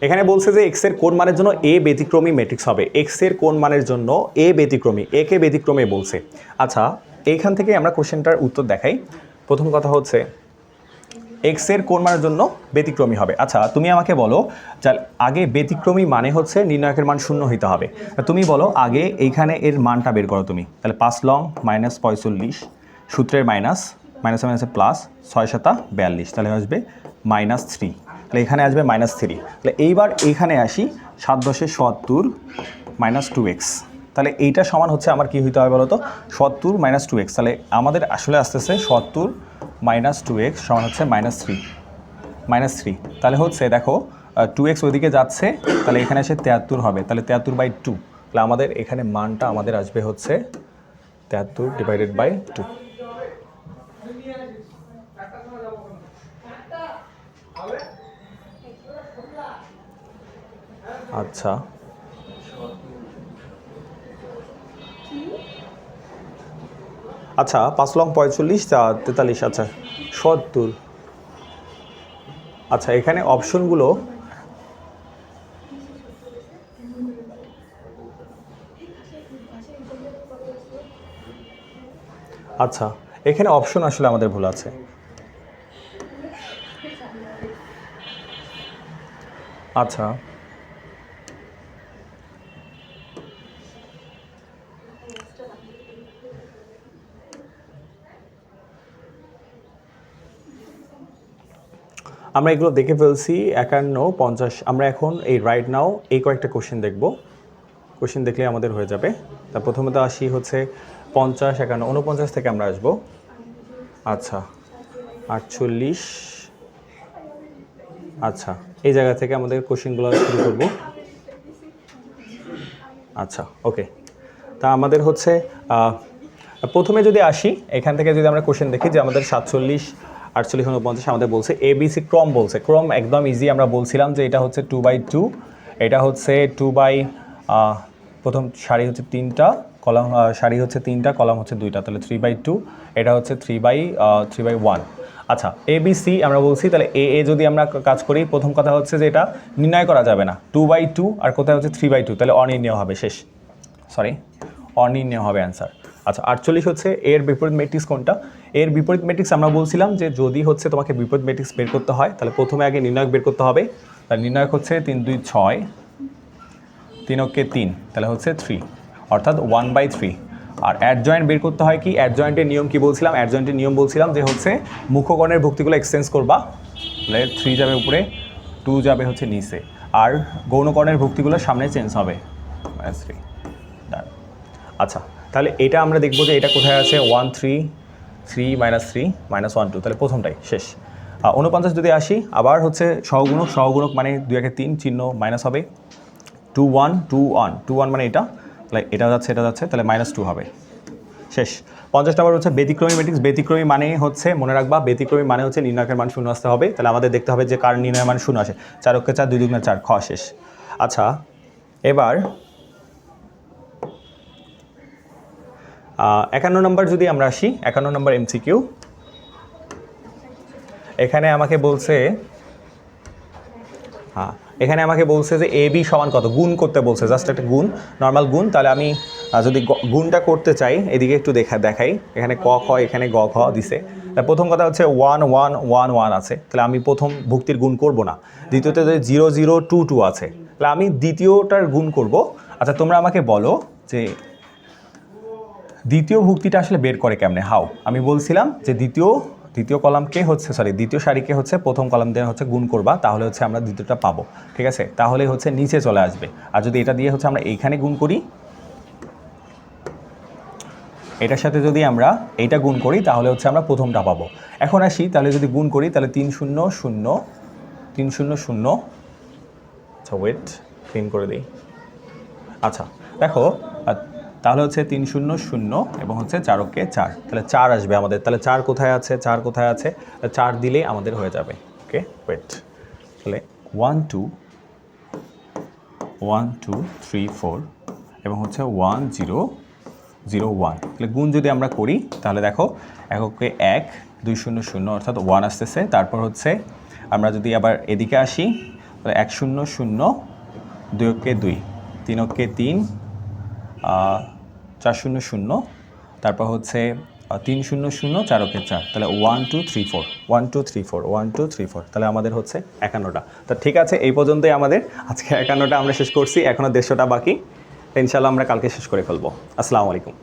এখানে বলছে যে x এর কোন মানের জন্য a ব্যতিক্রমী ম্যাট্রিক্স হবে। x এর কোন মানের জন্য a ব্যতিক্রমী, a কে ব্যতিক্রমী বলছে। আচ্ছা, এইখান থেকে আমরা কোশ্চেনটার উত্তর দেখাই। প্রথম কথা হচ্ছে x এর কোন মানের জন্য ব্যতিক্রমী হবে। আচ্ছা, তুমি আমাকে বলো যে আগে ব্যতিক্রমী মানে হচ্ছে নির্ণায়কের মান 0 হইতে হবে। তুমি বলো আগে এইখানে এর মানটা বের করো তুমি। তাহলে 5 লং -45, সূত্রের মাইনাস মাইনাসে প্লাস, 6 7 42, তাহলে আসবে -3, তাহলে এখানে আসবে -3। তাহলে এইবার এইখানে আসি 7 10 70 -2x, তাহলে এইটা সমান হচ্ছে আমার কি হইতে হবে বলো তো, 70 -2x। তাহলে আমাদের আসলে আসতেছে 70 -2x সমান হচ্ছে -3, তাহলে হচ্ছে দেখো 2x ওইদিকে যাচ্ছে, তাহলে এখানে এসে 73 হবে, তাহলে 73/2, তাহলে আমাদের এখানে মানটা আমাদের আসবে হচ্ছে 73/2। আচ্ছা, আচ্ছা 5 লং 45 43, আচ্ছা 70। আচ্ছা, এখানে অপশনগুলো আচ্ছা এখানে অপশন আসলে আমাদের ভুল আছে। আচ্ছা, আমরা এগুলো দেখে ফেলছি 51 50। আমরা এখন এই রাইট নাও এই কয়েকটা কোশ্চেন দেখব, কোশ্চেন দেখলে আমাদের হয়ে যাবে। তা প্রথমত আসি হচ্ছে 50 51 49 থেকে আমরা আসবো। আচ্ছা 48, আচ্ছা এই জায়গা থেকে আমাদের কোশ্চেনগুলো শুরু করব। আচ্ছা ওকে, তা আমাদের হচ্ছে প্রথমে যদি আসি এখান থেকে যদি আমরা কোশ্চেন দেখি যে আমাদের 47 48 49 আমাদের বলছে ABC ক্রম বলছে। ক্রম একদম ইজি, আমরা বলছিলাম যে এটা হচ্ছে 2/2, এটা হচ্ছে 2 প্রথম সারি হচ্ছে 3টা, কলাম সারি হচ্ছে 3টা, কলাম হচ্ছে 2টা, তাহলে 3/2, এটা হচ্ছে 3/1। আচ্ছা ABC আমরা বলছি, তাহলে এ যদি আমরা কাজ করি, প্রথম কথা হচ্ছে যে এটা নির্ণয় করা যাবে না, 2/2 আর কোথায় হচ্ছে 3/2, তাহলে অনির্ণেয় হবে, শেষ, সরি অনির্ণেয় হবে অ্যান্সার। আচ্ছা 48 হচ্ছে এর বিপরীত ম্যাট্রিক্স কোনটা। এর বিপরীত ম্যাট্রিক্স আমরা বলছিলাম যে যদি হচ্ছে তোমাকে বিপরীত ম্যাট্রিক্স বের করতে হয় তাহলে প্রথমে আগে নির্ণায়ক বের করতে হবে। তার নির্ণায়ক হচ্ছে 3 2 6, 3 × 3, তাহলে হচ্ছে 3, অর্থাৎ 1/3। আর অ্যাডজয়েন্ট বের করতে হয় কি, অ্যাডজয়েন্টের নিয়ম কি বলছিলাম, অ্যাডজয়েন্টের নিয়ম বলছিলাম যে হচ্ছে মুখকর্ণের ভুক্তিগুলো এক্সচেঞ্জ করবা, তাহলে 3 যাবে উপরে, 2 যাবে হচ্ছে নিচে, আর গৌণকর্ণের ভুক্তিগুলো সামনে চেঞ্জ হবে, -3। আচ্ছা, তাহলে এটা আমরা দেখবো যে এটা কোথায় আছে, 1 3 3 -3 -1 2, তাহলে প্রথমটাই শেষ। 49 যদি আসি, আবার হচ্ছে সহগুণক মানে 2 1 3 চিহ্ন মাইনাস হবে, 2 1 2 1 2 1 মানে এটা, তাহলে এটা যাচ্ছে, তাহলে -2 হবে, শেষ। 50 নম্বর হচ্ছে ব্যতিক্রমী ম্যাট্রিক্স। ব্যতিক্রমী মানে হচ্ছে মনে রাখবা, ব্যতিক্রমী মানে হচ্ছে নির্ণায়কের মান 0 আসতে হবে। তাহলে আমাদের দেখতে হবে যে কার নির্ণয়ের মান 0 আসে, 4 × 4 2 2 4, খ, শেষ। আচ্ছা এবার 51 নম্বর যদি আমরা আসি, 51 নম্বর এমসিকিউ। এখানে আমাকে বলছে এখানে আমাকে বলছে যে এ বি সমান কত, গুণ করতে বলছে, জাস্ট একটা গুণ, নর্মাল গুণ। তাহলে আমি যদি গুণটা করতে চাই, এদিকে একটু দেখাই, এখানে ক খ, এখানে গ ঘ দিছে। প্রথম কথা হচ্ছে 1 1 1 1 আছে, তাহলে আমি প্রথম ভুক্তির গুণ করব না। দ্বিতীয়তে 0 0 2 2 আছে, তাহলে আমি দ্বিতীয়টার গুণ করব। আচ্ছা তোমরা আমাকে বলো যে দ্বিতীয় ভুক্তিটা আসলে বের করে কেমনে, হাও? আমি বলছিলাম যে দ্বিতীয় কলামকে হচ্ছে দ্বিতীয় সারিকে হচ্ছে প্রথম কলাম দিয়ে হচ্ছে গুণ করবা, তাহলে হচ্ছে আমরা দ্বিতীয়টা পাবো, ঠিক আছে? তাহলে হচ্ছে নিচে চলে আসবে। আর যদি এটা দিয়ে হচ্ছে আমরা এইখানে গুণ করি, এটার সাথে যদি আমরা এইটা গুণ করি, তাহলে হচ্ছে আমরা প্রথমটা পাবো। এখন আসি, তাহলে যদি গুণ করি, তাহলে 3 0 0 3 0 0। আচ্ছা ওয়েট, ক্লিন করে দিই। আচ্ছা দেখো, তাহলে হচ্ছে 3 0 0 এবং হচ্ছে 4 কে 4, তাহলে 4 আসবে আমাদের। তাহলে 4 কোথায় আছে, 4 কোথায় আছে? 4 দিলেই আমাদের হয়ে যাবে। ওকে ওয়েট, তাহলে 1 2 1 2 3 4 এবং হচ্ছে 1 0 0 1। তাহলে গুণ যদি আমরা করি, তাহলে দেখো এককে 1 2 0 0 অর্থাৎ 1 আসতেছে। তারপর হচ্ছে আমরা যদি আবার এদিকে আসি, তাহলে 1 0 0 2 কে 2 3 কে 3 4 0 0, তারপর হচ্ছে 3 0 0 4 কে 4, তাহলে 1 2 3 4 1 2 3 4 1 2 3 4, তাহলে আমাদের হচ্ছে 51টা। তো ঠিক আছে, এই পর্যন্তই আমাদের আজকে 51টা আমরা শেষ করছি, এখনও 150টা বাকি। ইনশাআল্লাহ আমরা কালকে শেষ করে ফেলবো। আসসালামু আলাইকুম।